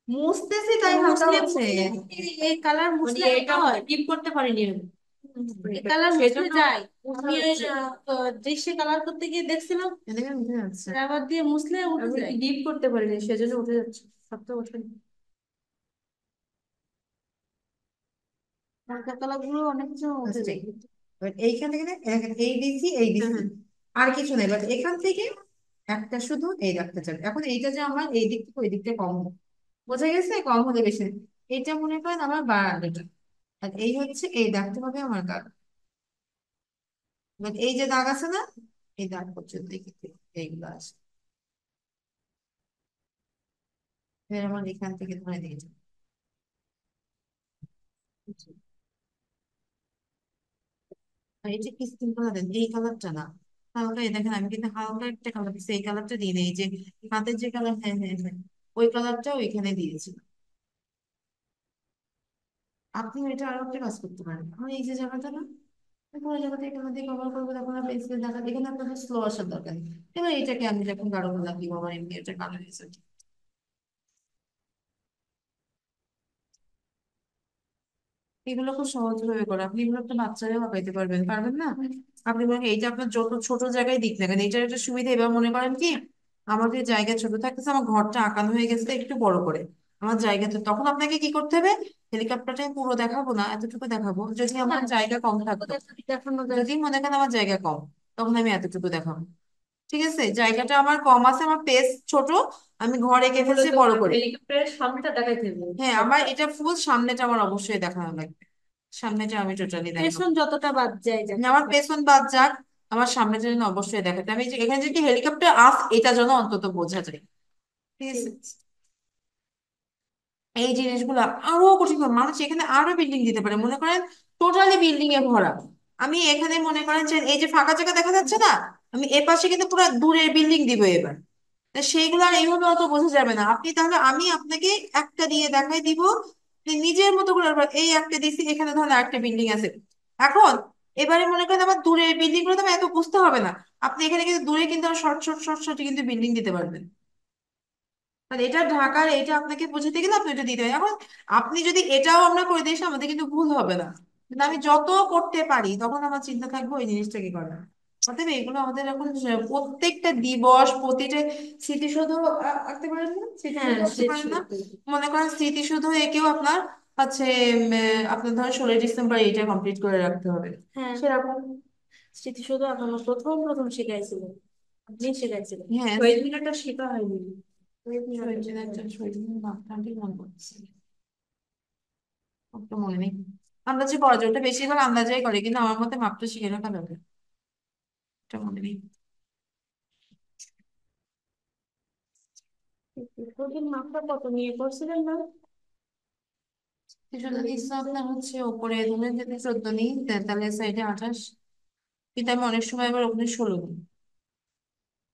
মুছতেছি তাই হালকা মুসলিম হচ্ছে। এই কালার মানে মুসলিম এটা হয়, ডিপ করতে পারিনি আমি। এই কালার মুছলে সেজন্য যায়, আমি ওই দৃশ্যে কালার করতে গিয়ে দেখছিলাম এদিকে উঠে যাচ্ছে। আবার দিয়ে মুছলে উঠে যায়, ডিপ করতে পারিনি সেজন্য উঠে যাচ্ছে, সবটা উঠে হালকা কালার গুলো অনেক সময় উঠে আচ্ছা, যায়। এবার এইখান থেকে না, এই দিছি এই হ্যাঁ দিছি, হ্যাঁ আর কিছু নেই, বাট এখান থেকে একটা শুধু এই রাখতে চাই। এখন এইটা যে আমার এই দিক থেকে ওই দিকটা কম হবে, বোঝা গেছে, কম হলে বেশি নেই। এইটা মনে করেন আমার বারান্দাটা, আর এই হচ্ছে এই দাগটা হবে আমার কাজ। এবার এই যে দাগ আছে না, এই দাগ পর্যন্ত এইগুলো আছে, এবার আমার এখান থেকে ধরে দিয়েছে। আর এই যে ক্রিস্টিন কালার দেন, এই কালারটা না, হালকা, এই দেখেন আমি কিন্তু হালকা একটা কালার দিচ্ছি, এই কালারটা দিই না, এই যে হাতের যে কালার, হ্যাঁ হ্যাঁ হ্যাঁ, ওই কালারটা ওইখানে দিয়েছি। আপনি এটা আরো একটা কাজ করতে পারেন, আমার এই যে জায়গাটা না, পুরো জায়গাটা এখানে দিয়ে কভার করবো, তখন আর পেন্সিল দেখা, এখানে আপনাদের স্লো আসার দরকার নেই। এবার এটাকে আমি যখন গাঢ় গোলাপ দিব, আমার এমনি এটা কালার হয়েছে। এগুলো খুব সহজ ভাবে করে, আপনি এগুলো একটা বাচ্চারাও আঁকাইতে পারবেন, পারবেন না? আপনি বলেন এইটা আপনার যত ছোট জায়গায় দিক না কেন, এটার একটা সুবিধা, এবার মনে করেন কি আমাদের জায়গা ছোট থাকতেছে, আমার ঘরটা আঁকানো হয়ে গেছে একটু বড় করে, আমার জায়গা তো, তখন আপনাকে কি করতে হবে, হেলিকপ্টারটা পুরো দেখাবো না, এতটুকু দেখাবো, যদি আমার জায়গা কম থাকতো, দেখানো যায়। যদি মনে করেন আমার জায়গা কম, তখন আমি এতটুকু দেখাবো। ঠিক আছে, জায়গাটা আমার কম আছে, আমার পেস ছোট, আমি ঘর এঁকে ফেলছি বড় করে। হেলিকপ্টারের সামনেটা দেখাইতে হবে, হ্যাঁ, আমার এটা ফুল সামনেটা আমার অবশ্যই দেখানো লাগবে, সামনেটা আমি টোটালি দেখাবো। পেছন যতটা বাদ যায় যাক। আমার পেছন বাদ যাক, আমার সামনেটা যেন অবশ্যই দেখাতে, আমি এখানে যদি হেলিকপ্টার আস এটা যেন অন্তত বোঝা যায়। ঠিক আছে, এই জিনিসগুলো আরো কঠিন হবে। মানুষ এখানে আরো বিল্ডিং দিতে পারে, মনে করেন টোটালি বিল্ডিং এ ভরা, আমি এখানে মনে করেন যে এই যে ফাঁকা জায়গা দেখা যাচ্ছে না, আমি এ পাশে কিন্তু পুরো দূরের বিল্ডিং দিব এবার, তা সেইগুলো আর এইভাবে অত বোঝা যাবে না। আপনি তাহলে আমি আপনাকে একটা দিয়ে দেখাই দিব, আপনি নিজের মতো করে এই একটা দিছি, এখানে ধরেন আরেকটা বিল্ডিং আছে, এখন এবারে মনে করেন আমার দূরের বিল্ডিং গুলো তো আমার এত বুঝতে হবে না, আপনি এখানে কিন্তু দূরে কিন্তু শর্ট শর্ট শর্ট শর্ট কিন্তু বিল্ডিং দিতে পারবেন। মানে এটা ঢাকার, এটা আপনাকে বোঝাতে গেলে আপনি এটা দিতে হবে। এখন আপনি যদি এটাও আমরা করে দিই আমাদের কিন্তু ভুল হবে না, কিন্তু আমি যত করতে পারি তখন আমার চিন্তা থাকবে ওই জিনিসটাকে করা। অতএব এগুলো আমাদের এখন প্রত্যেকটা দিবস, প্রতিটা স্মৃতিসৌধ আঁকতে পারেন না, হ্যাঁ স্মৃতিসৌধ আঁকতে পারেন না? সেটাই। মনে করেন স্মৃতিসৌধ এঁকেও আপনার আছে, আপনার ধরেন 16 ডিসেম্বর এইটা কমপ্লিট করে রাখতে হবে, হ্যাঁ সেরকম। স্মৃতিসৌধ এখনো প্রথম প্রথম শিখাইছিলেন, আপনি শিখাইছিলেন, হ্যাঁ, শহীদ মিনারটা শেখা হয়নি। শহীদ শহীদ মিনারটা শেখা মিনারটা, হয়নি। শহীদ মিনার নামটা আমি ঠিক মনে করতেছি না, একটু মনে নেই। আন্দাজে করা যায়, ওটা বেশিরভাগ আন্দাজেই করে, কিন্তু আমার মতে মাপটা শিখে রাখা দরকার, এটা মনে নেই। ওদিন মাপটা কত নিয়ে করছিলেন না? সেজন্য নিশ্চয় আপনার হচ্ছে ওপরে ধরেন যদি 14 নিই, তাহলে সাইডে 28, কিন্তু আমি অনেক সময় আবার ওখানে 16 নিই।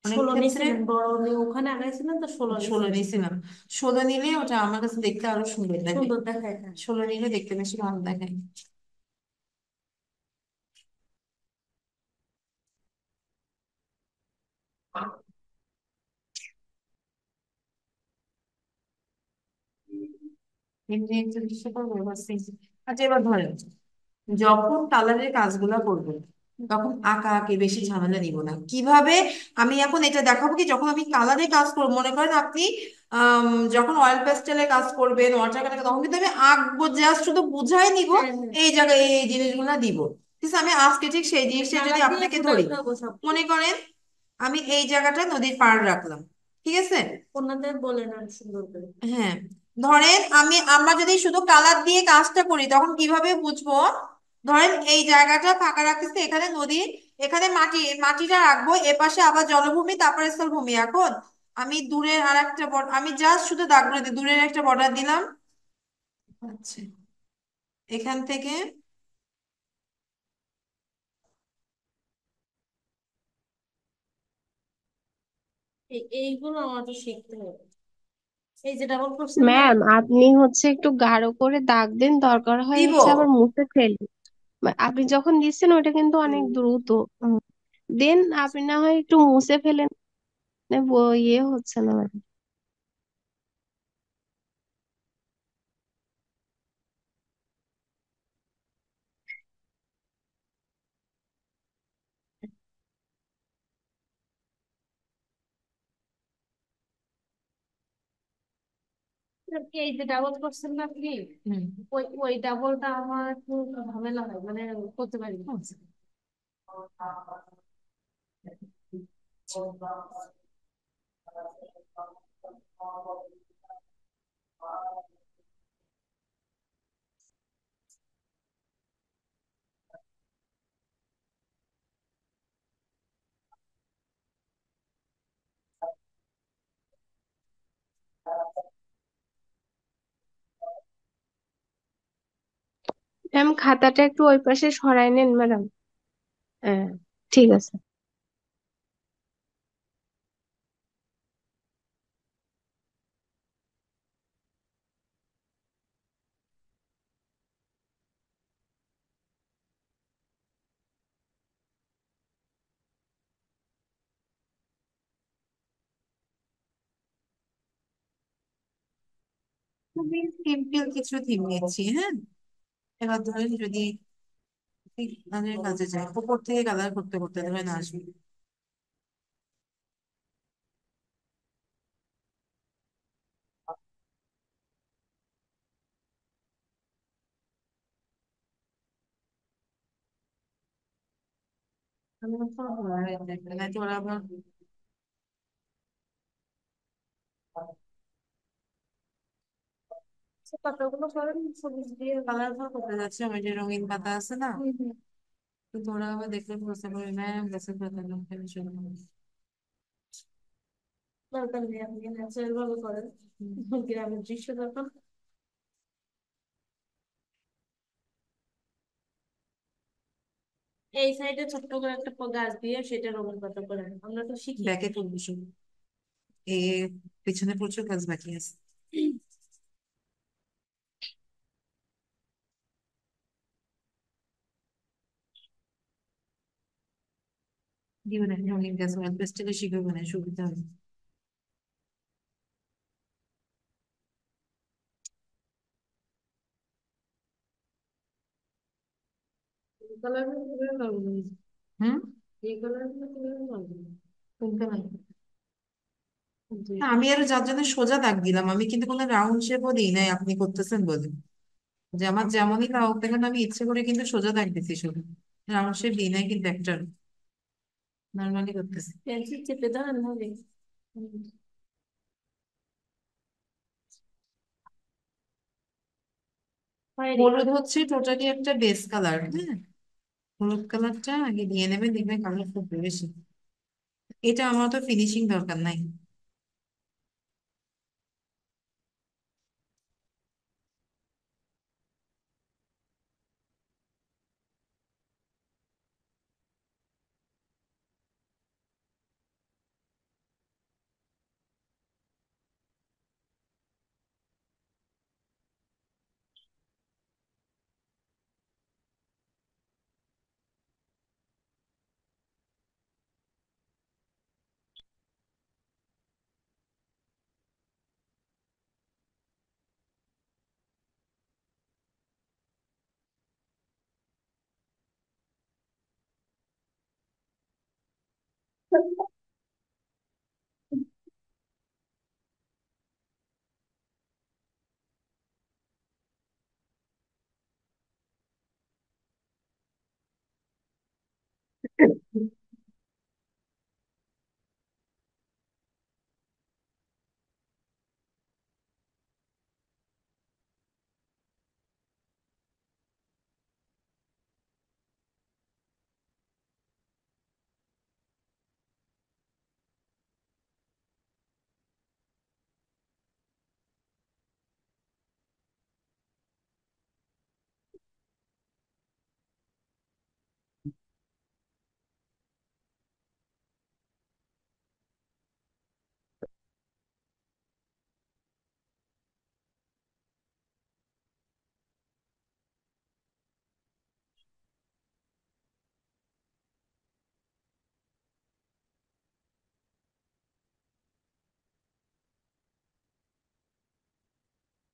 অনেক 16 ক্ষেত্রে নিয়েছিলেন, বড় ওখানে আগাইছিলেন তো 16 ষোলো নিয়েছিলেন। নিয়েছিলাম। 16 নিলে ওটা আমার কাছে দেখতে আরো সুন্দর লাগে। সুন্দর দেখায়, হ্যাঁ। 16 নিলে দেখতে বেশি ভালো দেখায়। এমনি একটা দৃশ্য করবো ভাবছি। আচ্ছা এবার ধরেন যখন কালারের কাজগুলা করবো তখন আঁকা আঁকি বেশি ঝামেলা নিব না। কিভাবে আমি এখন এটা দেখাবো কি, যখন আমি কালারে কাজ করবো, মনে করেন আপনি যখন অয়েল পেস্টেলে কাজ করবেন, ওয়াটার কালার, তখন কিন্তু আমি আঁকবো, জাস্ট শুধু বুঝাই নিব হ্যাঁ, হ্যাঁ। এই জায়গায় এই জিনিসগুলা দিব। ঠিক আছে, আমি আজকে ঠিক সেই জিনিসটা যদি কালার দিয়ে আপনাকে ফুটাই ধরি, উঠাবো সব। মনে করেন আমি এই জায়গাটা নদীর পাড় রাখলাম, ঠিক আছে। ওনাদের বলে না সুন্দর করে। হ্যাঁ, ধরেন আমরা যদি শুধু কালার দিয়ে কাজটা করি তখন কিভাবে বুঝবো? ধরেন এই জায়গাটা ফাঁকা রাখতেছি, এখানে নদী, এখানে মাটিটা রাখবো, এপাশে আবার জলভূমি, তারপরে স্থলভূমি। এখন আমি দূরের আর একটা আমি জাস্ট শুধু দাগ করে দিই, দূরের একটা বর্ডার দিলাম। আচ্ছা, এখান থেকে এইগুলো আমার তো শিখতে হবে। এই যে ডাবল করছেন না, ম্যাম আপনি হচ্ছে একটু গাঢ় করে দাগ দেন, দরকার হয় দিব। হচ্ছে আবার মুছে ফেলি। আপনি যখন দিচ্ছেন ওটা কিন্তু অনেক দ্রুত। দেন আপনি না হয় একটু মুছে ফেলেন। না, ইয়ে হচ্ছে না মানে। এই যে ডাবল করছেন না আপনি, হুম। ওই ডাবলটা আমার একটু ঝামেলা হয়, মানে করতে পারি না। ম্যাম খাতাটা একটু ওই পাশে সরাই নেন ম্যাডাম। হ্যাঁ, ঠিক আছে। খুবই সিম্পল কিছু থিম নিচ্ছি, হ্যাঁ। এবার ধরেন যদি কাজের কাজে যায়, উপর থেকে কালার করতে করতে ধরেন আসবে। আমি তো নাকি ওরা আবার পাতাগুলো করেন সবুজ দিয়ে। কালার করতে যাচ্ছে, ওই যে রঙিন পাতা আছে না, হুম, হুম। কিন্তু ওরা আবার দেখলে বুঝতে পারে ম্যাম গাছের পাতা লোকের জন্য। দরকার নেই, আপনি ন্যাচারাল ভাবে করেন। গ্রামের দৃশ্য যখন। এই সাইডে ছোট্ট করে একটা গাছ দিয়ে সেটা রঙের পাতা করেন, আমরা তো শিখি। ব্যাকে তুলবো শুধু, এ পিছনে প্রচুর কাজ বাকি আছে। দিব না রঙিন গাছ, অয়েল পেস্টেলে শিখবে না, সুবিধা হবে। এই কালারগুলো কিভাবে লাগবে? হুম। এই কালারগুলো কিভাবে লাগবে? কোন কালার? জি। না, আমি আরো যার জন্য সোজা দাগ দিলাম, আমি কিন্তু কোনো রাউন্ড শেপও দিই নাই, আপনি করতেছেন বলে। যে আমার যেমনই লাউক দেখেন, আমি ইচ্ছে করে কিন্তু সোজা দাগ দিচ্ছি, শুধু রাউন্ড শেপ দিই নাই কিন্তু, একটা নর্মালি করতেছি। পেন্সিল চেপে ধরেন হবে। হুম। হয় রে। হলুদ হচ্ছে টোটালি একটা বেস কালার, হ্যাঁ। হলুদ কালারটা আগে দিয়ে নেবেন, দেখবেন কালার খুব বেশি। এটা আমার তো ফিনিশিং দরকার নাই।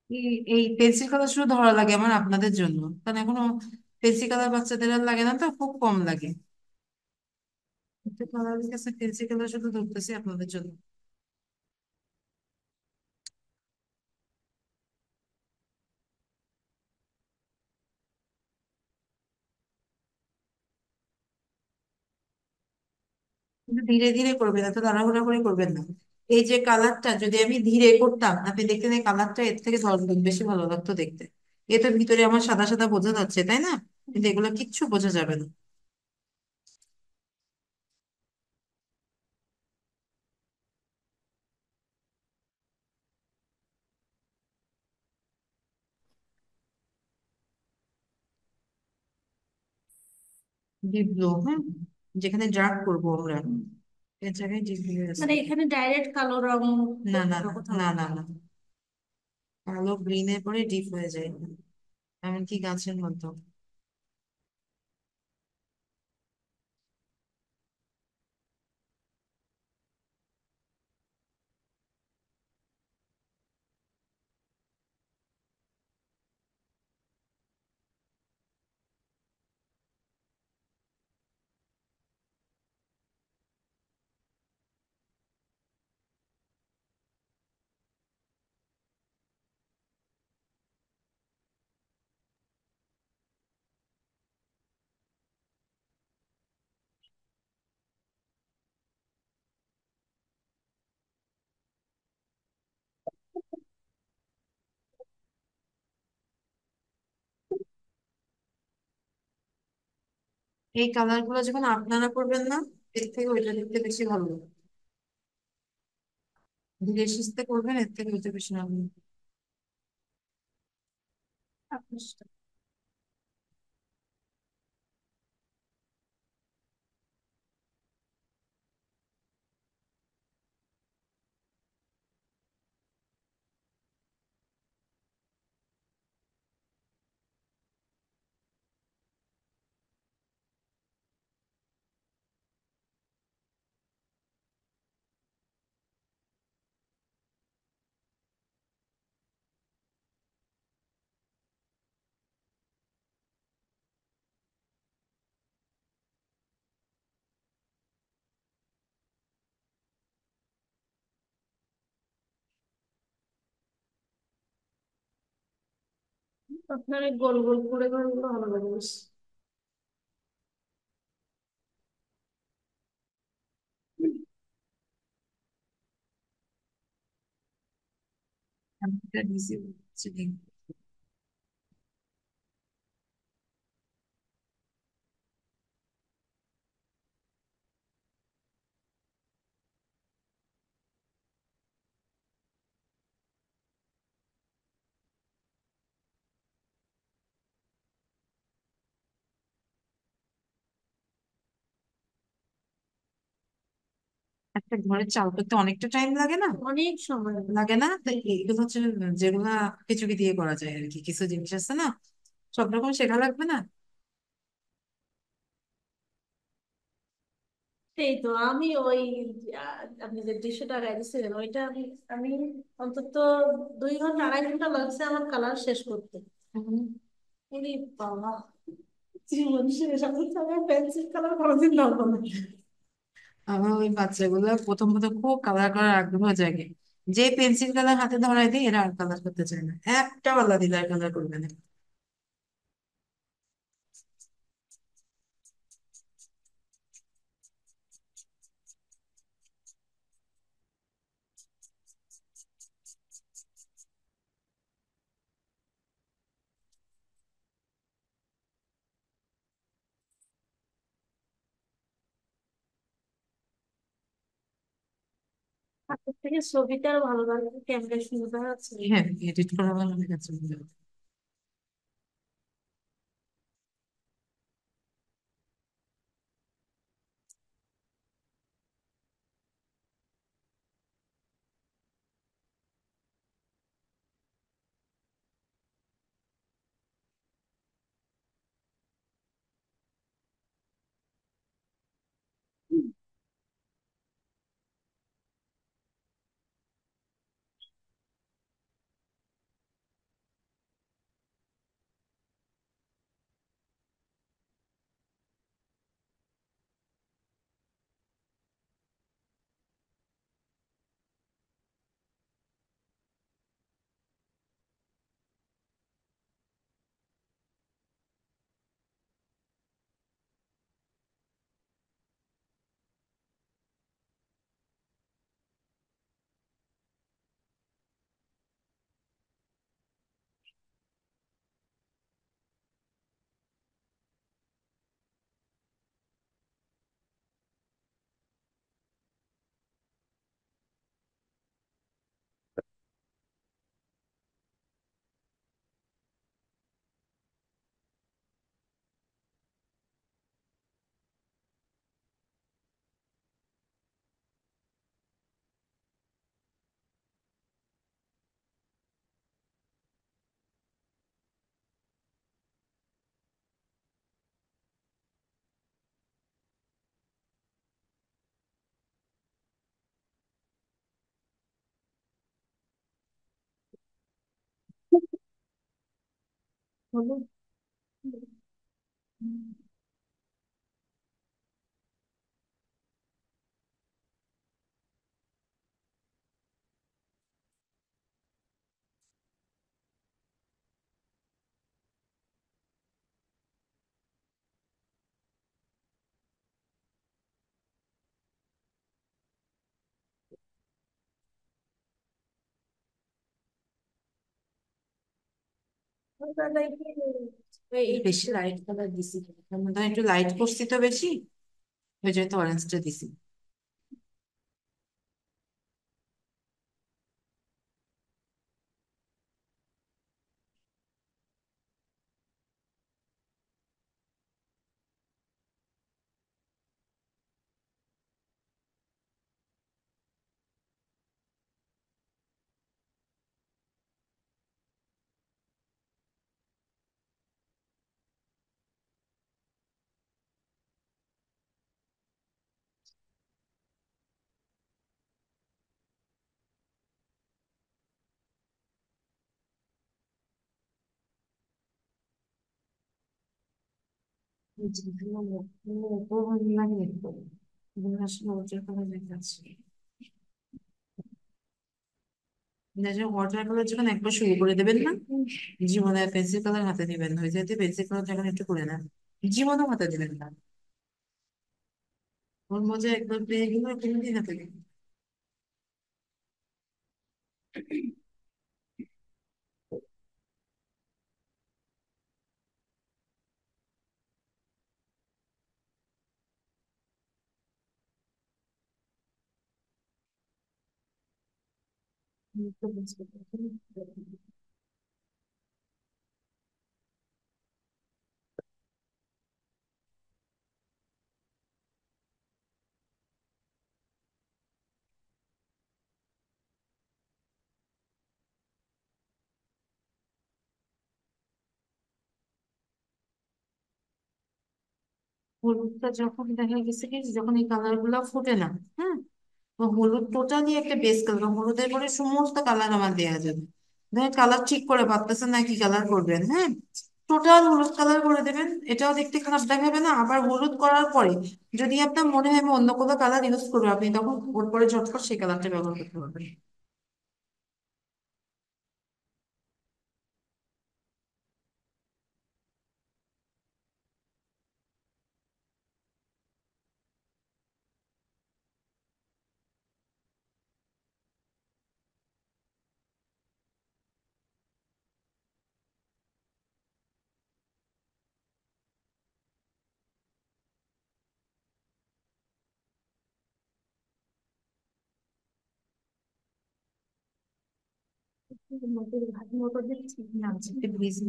এই এই পেন্সিল কালার শুধু ধরা লাগে আমার আপনাদের জন্য, কারণ এখনো পেন্সিল কালার বাচ্চাদের আর লাগে না, তো খুব কম লাগে। কালার কাছে পেন্সিল কালার শুধু ধরতেছি আপনাদের জন্য। কিন্তু ধীরে ধীরে করবেন, এত তাড়াহুড়া করে করবেন না। এই যে কালারটা যদি আমি ধীরে করতাম, আপনি দেখতেন এই কালারটা এর থেকে 10 গুণ বেশি ভালো লাগতো দেখতে। এটার ভিতরে আমার সাদা সাদা বোঝা যাচ্ছে, তাই না? কিন্তু এগুলো কিচ্ছু বোঝা যাবে না। ডিপ ব্লু, হ্যাঁ, যেখানে ডার্ক করবো আমরা, এর জায়গায় ডিপ ব্লু আছে। মানে এখানে ডাইরেক্ট কালো রং না না না কোথাও? না না না, কালো গ্রিনের পরে ডিপ হয়ে যায়, এমনকি গাছের মতো। এই কালার গুলো যখন আপনারা করবেন না, এর থেকে ওইটা দেখতে বেশি ভালো লাগে। ধীরে সুস্থে করবেন, এর থেকে ওইটা বেশি ভালো লাগে। আপনার এই গোল গোল করে ঘরগুলো ভালো লাগে বেশ। আমি এটা দিছি হচ্ছে কি, একটা ঘরের চাল করতে অনেকটা টাইম লাগে না? অনেক সময় লাগে। লাগে না, তো এগুলো হচ্ছে যেগুলা খিচুড়ি দিয়ে করা যায় আর কি, কিছু জিনিস আছে না, সব রকম শেখা লাগবে না। সেই তো আমি ওই আপনি যে 200 টাকা দিচ্ছিলেন ওইটা আমি অন্তত 2 ঘন্টা 2.5 ঘন্টা লাগছে আমার কালার শেষ করতে। হুম। আরে বাবা, জীবন শেষ। আমি তো আমার পেন্সিল কালার কোনোদিন না হবে। আমার ওই বাচ্চাগুলো প্রথম প্রথম খুব কালার করার আগ্রহ জাগে। যে পেন্সিল কালার হাতে ধরাই দিই এরা আর কালার করতে চায় না, একটা পাল্লা দিলে আর কালার করবে না। হাতের থেকে ছবিটা আরো ভালো লাগে, ক্যামেরায় সুন্দর আছে। হ্যাঁ, এডিট করা ভালো দেখাচ্ছে। হলো। দাদা বেশি লাইট কালার দিছি, তার মধ্যে একটু লাইট করছি তো বেশি, ওই জন্য তো অরেঞ্জটা দিছি। ওয়াটার কালার যখন একবার শুরু করে দেবেন না, জীবনে পেন্সিল কালার হাতে দিবেন না, ওই যে পেন্সিল কালার যখন একটু করে না, জীবনও হাতে দিবেন না। ওর মজা একবার পেয়ে গেলে কোনোদিন হাতে দিবেন না। হলুদটা যখন দেখা গেছে কি যখন এই কালার গুলা ফুটে না, হ্যাঁ, তো হলুদ টোটালি একটা বেস কালার, হলুদের পরে সমস্ত কালার আমার দেওয়া যাবে। ধরেন কালার ঠিক করে পারতেছেন না কি কালার করবেন, হ্যাঁ, টোটাল হলুদ কালার করে দেবেন, এটাও দেখতে খারাপ দেখাবে না। আবার হলুদ করার পরে যদি আপনার মনে হয় আমি অন্য কোনো কালার ইউজ করবো, আপনি তখন ওর পরে ঝটপট সেই কালারটা ব্যবহার করতে পারবেন। মটর ভাত মটর দিচ্ছি। না একটু গ্লেজিং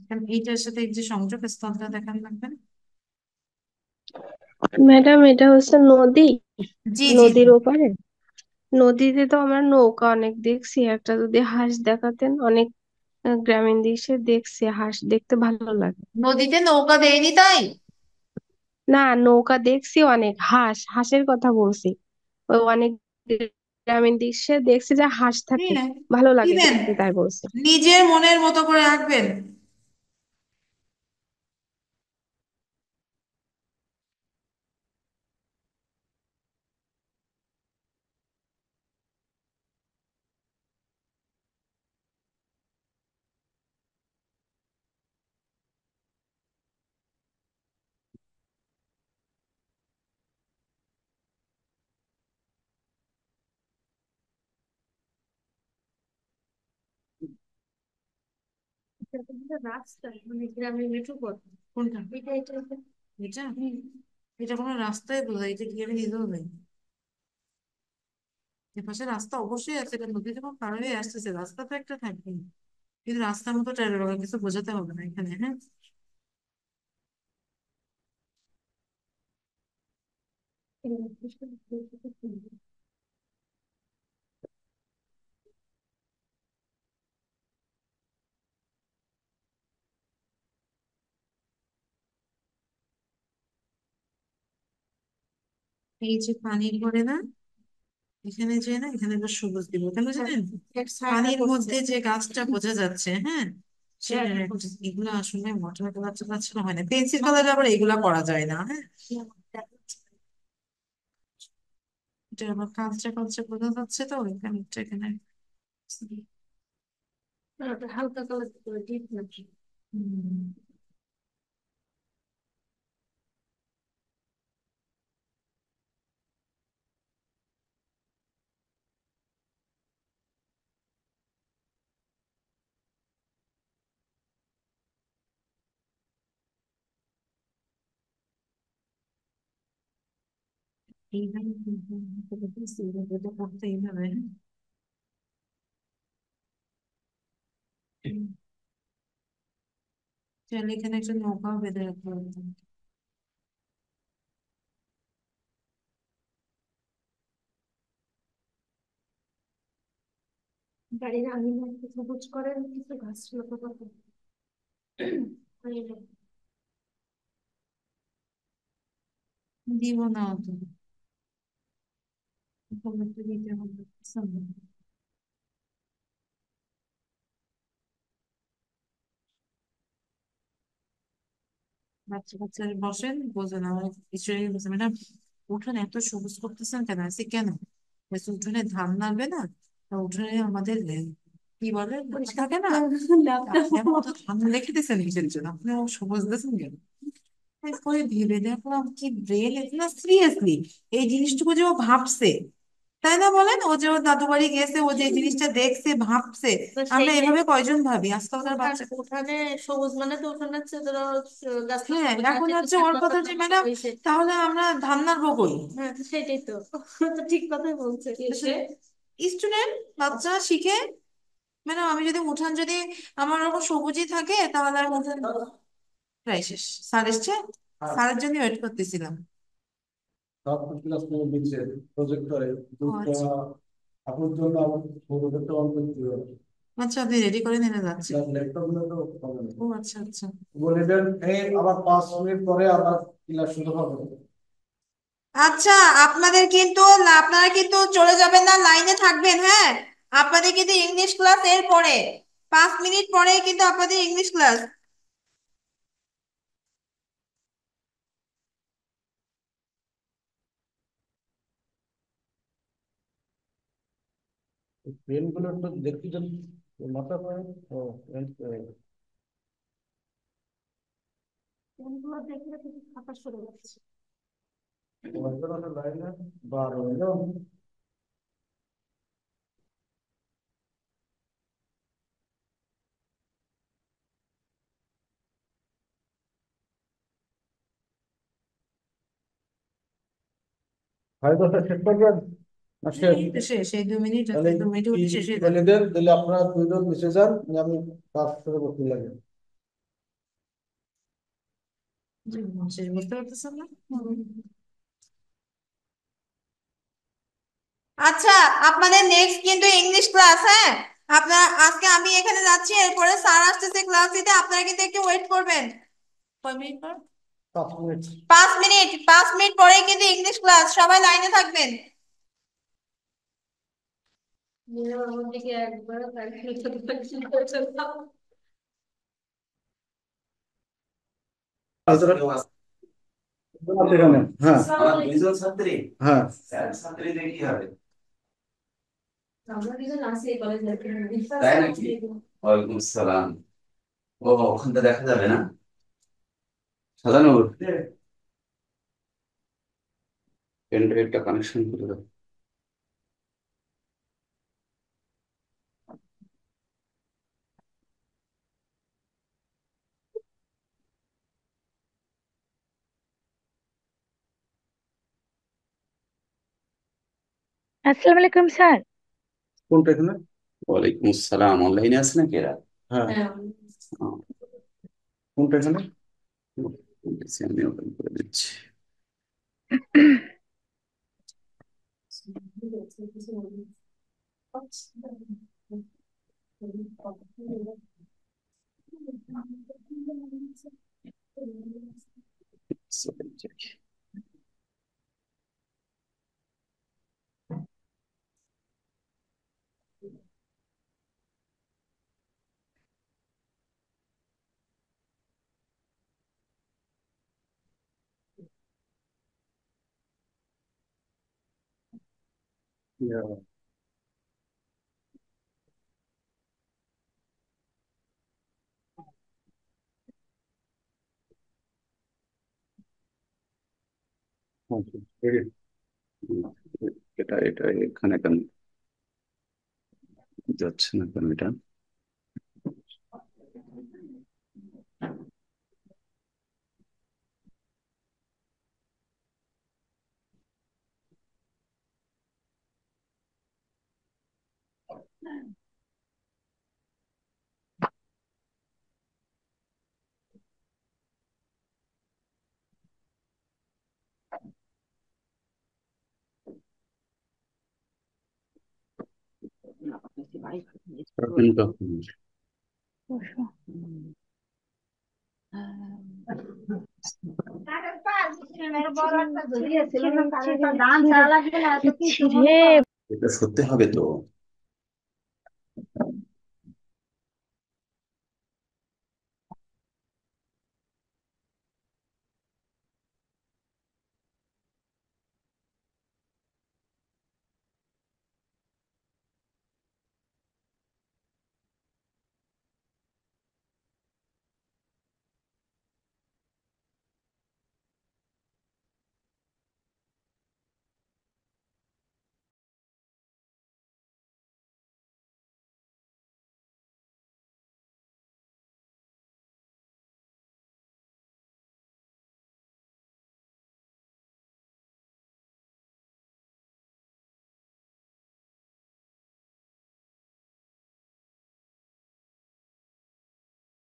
কারণ এইটার সাথে এই যে সংযোগ স্থলটা দেখান লাগবে। ম্যাডাম এটা হচ্ছে নদী, জি জি জি। নদীর ওপারে। নদীতে তো আমরা নৌকা অনেক দেখছি, একটা যদি হাঁস দেখাতেন। অনেক গ্রামীণ দৃশ্যে দেখছি হাঁস, দেখতে ভালো লাগে। নদীতে নৌকা দেয়নি তাই? না, নৌকা দেখছি অনেক, হাঁসের কথা বলছি। ওই অনেক গ্রামীণ দৃশ্যে দেখছি যে হাঁস থাকে, হ্যাঁ ভালো লাগে দিবেন, দেখতে, তাই বলছি। নিজের মনের মতো করে আঁকবেন। এটা তো একটা রাস্তা, মানে গ্রামের মেঠো পথ। কোনটা? এটা এটা এটা। এটা এটা কোনো রাস্তায় বোঝায়, এটা কি আমি নিজেও যাই। এপাশে রাস্তা অবশ্যই আছে, এটা নদী যখন পার হয়ে আসতেছে রাস্তা তো একটা থাকবে, কিন্তু রাস্তার মতো টাইপের কিছু বোঝাতে হবে না এখানে। হ্যাঁ এই যে পানির ঘরে না, এখানে যে না এখানে এবার সবুজ দিব কেন জানেন? পানির মধ্যে যে গাছটা বোঝা যাচ্ছে, হ্যাঁ সেটা এগুলো আসলে ওয়াটার কালার টালার ছিল হয় না, পেন্সিল কালার আবার এগুলা করা যায় না। হ্যাঁ এটা আবার কালচে কালচে বোঝা যাচ্ছে তো এখানে এখানে। ওটা হালকা কালার করে ডিপ নাকি? হুম, এইভাবে এইভাবে করতে এইভাবে। হুম, চাইলে এখানে একটা নৌকাও বেঁধে রাখতে পারতাম। বাড়ির আঙিনা একটু সবুজ করেন, কিছু গাছ লাগাতে হবে। দিব না অত, একটু দিতে হবে। বাচ্চা বাচ্চারা বসেন বোঝেন, আমার ঈশ্বরই বলছে ম্যাডাম উঠোন এত সবুজ করতেছেন কেন? আছে কেন? বলছে, উঠোনে ধান লাগবে না, তা উঠোনে আমাদের কি বলে থাকে না, আপনি অত ধান রেখে দিয়েছেন কিসের জন্য, আপনি সবুজ দিয়েছেন কেন? পরে ভেবে দেখলাম কি ব্রেন, না সিরিয়াসলি এই জিনিসটুকু যে ও ভাবছে, তাই না বলেন? ও যে ওর দাদু বাড়ি গেছে, ও যে এই জিনিসটা দেখছে ভাবছে, তো আমরা সেইটাই এভাবে কয়জন ভাবি আজকালকার বাচ্চা। উঠানে সবুজ মানে তো উঠানে হচ্ছে ধরো গাছ হ্যাঁ সবুজ এখন আছে, একটু হচ্ছে ওর শাপলা কথা যে পাতা ম্যাডাম হয়েছে। তাহলে আমরা ধান নাড়বো কই? হ্যাঁ তো সেটাই তো। তো ঠিক কথাই বলছে। স্টুডেন্ট বাচ্চা শিখে। ম্যাডাম আমি যদি উঠান যদি আমার ওরকম সবুজই থাকে তাহলে আর উঠান। প্রায় শেষ, স্যার এসছে, স্যারের জন্য ওয়েট করতেছিলাম। সব ক্লাস করে দিচ্ছে প্রজেক্টরে ও আচ্ছা আপনার জন্য আমার প্রজেক্টটা অন করতে হবে। আচ্ছা, আপনি রেডি করে নিয়ে যাচ্ছে। ল্যাপটপ গুলো তো হবে না। ও আচ্ছা আচ্ছা। বলে দেন এই আবার 5 মিনিট পরে আবার ক্লাস শুরু হবে। আচ্ছা আপনাদের কিন্তু আপনারা কিন্তু চলে যাবেন না, লাইনে থাকবেন। হ্যাঁ আপনাদের কিন্তু ইংলিশ ক্লাস এর পরে। 5 মিনিট পরেই কিন্তু আপনাদের ইংলিশ ক্লাস। পেন গুলো একটু দেখতে চান, মাথা পায়। ও কোনগুলো দেখলে কিছু খাতা সরে যাচ্ছে। লাইনে 12 5 10 শেষ করবেন না শেষ? শেষ, এই 2 মিনিট আছে, তাহলে 2 মিনিট কি শেষ হয়ে যাবে। বলে দেন, তাহলে আপনারা দুইজন মিশে যান, আমি কাজ শুরু করতে লাগে। শেষ বুঝতে পারতেছেন না? আচ্ছা, আপনাদের নেক্সট কিন্তু ইংলিশ ক্লাস, হ্যাঁ? আপনারা আজকে আমি এখানে যাচ্ছি, এরপরে স্যার আসতেছে ক্লাস দিতে, আপনারা কিন্তু একটু ওয়েট করবেন। কয় মিনিট পর? 5 মিনিট। 5 মিনিট, 5 মিনিট পরেই কিন্তু ইংলিশ ক্লাস, সবাই লাইনে থাকবেন। আমার দিকে একবার তাকিয়ে সেখানে হ্যাঁ আমার দুইজন ছাত্রী, হ্যাঁ স্যার ছাত্রী দেখি হবে। আমরা দুজন আছি এই কলেজে। তাই নাকি? ওয়ালাইকুম আসসালাম। ও ওখানটা দেখা যাবে না? সাজানুর, পেন ড্রাইভটা কানেকশন করে দাও। আসসালামু আলাইকুম স্যার। কোনটা এখানে? ওয়ালাইকুম আসসালাম। অনলাইনে আছে নাকি এরা? হ্যাঁ হ্যাঁ, ও, কোনটা এখানে? ঠিক আছে, আমি ওপেন করে দিচ্ছি। Open check. Yeah. Okay. Very এটা এটা এখানে কেন যাচ্ছে না কেন এটা? কখন? রে এটা সত্যি হবে তো?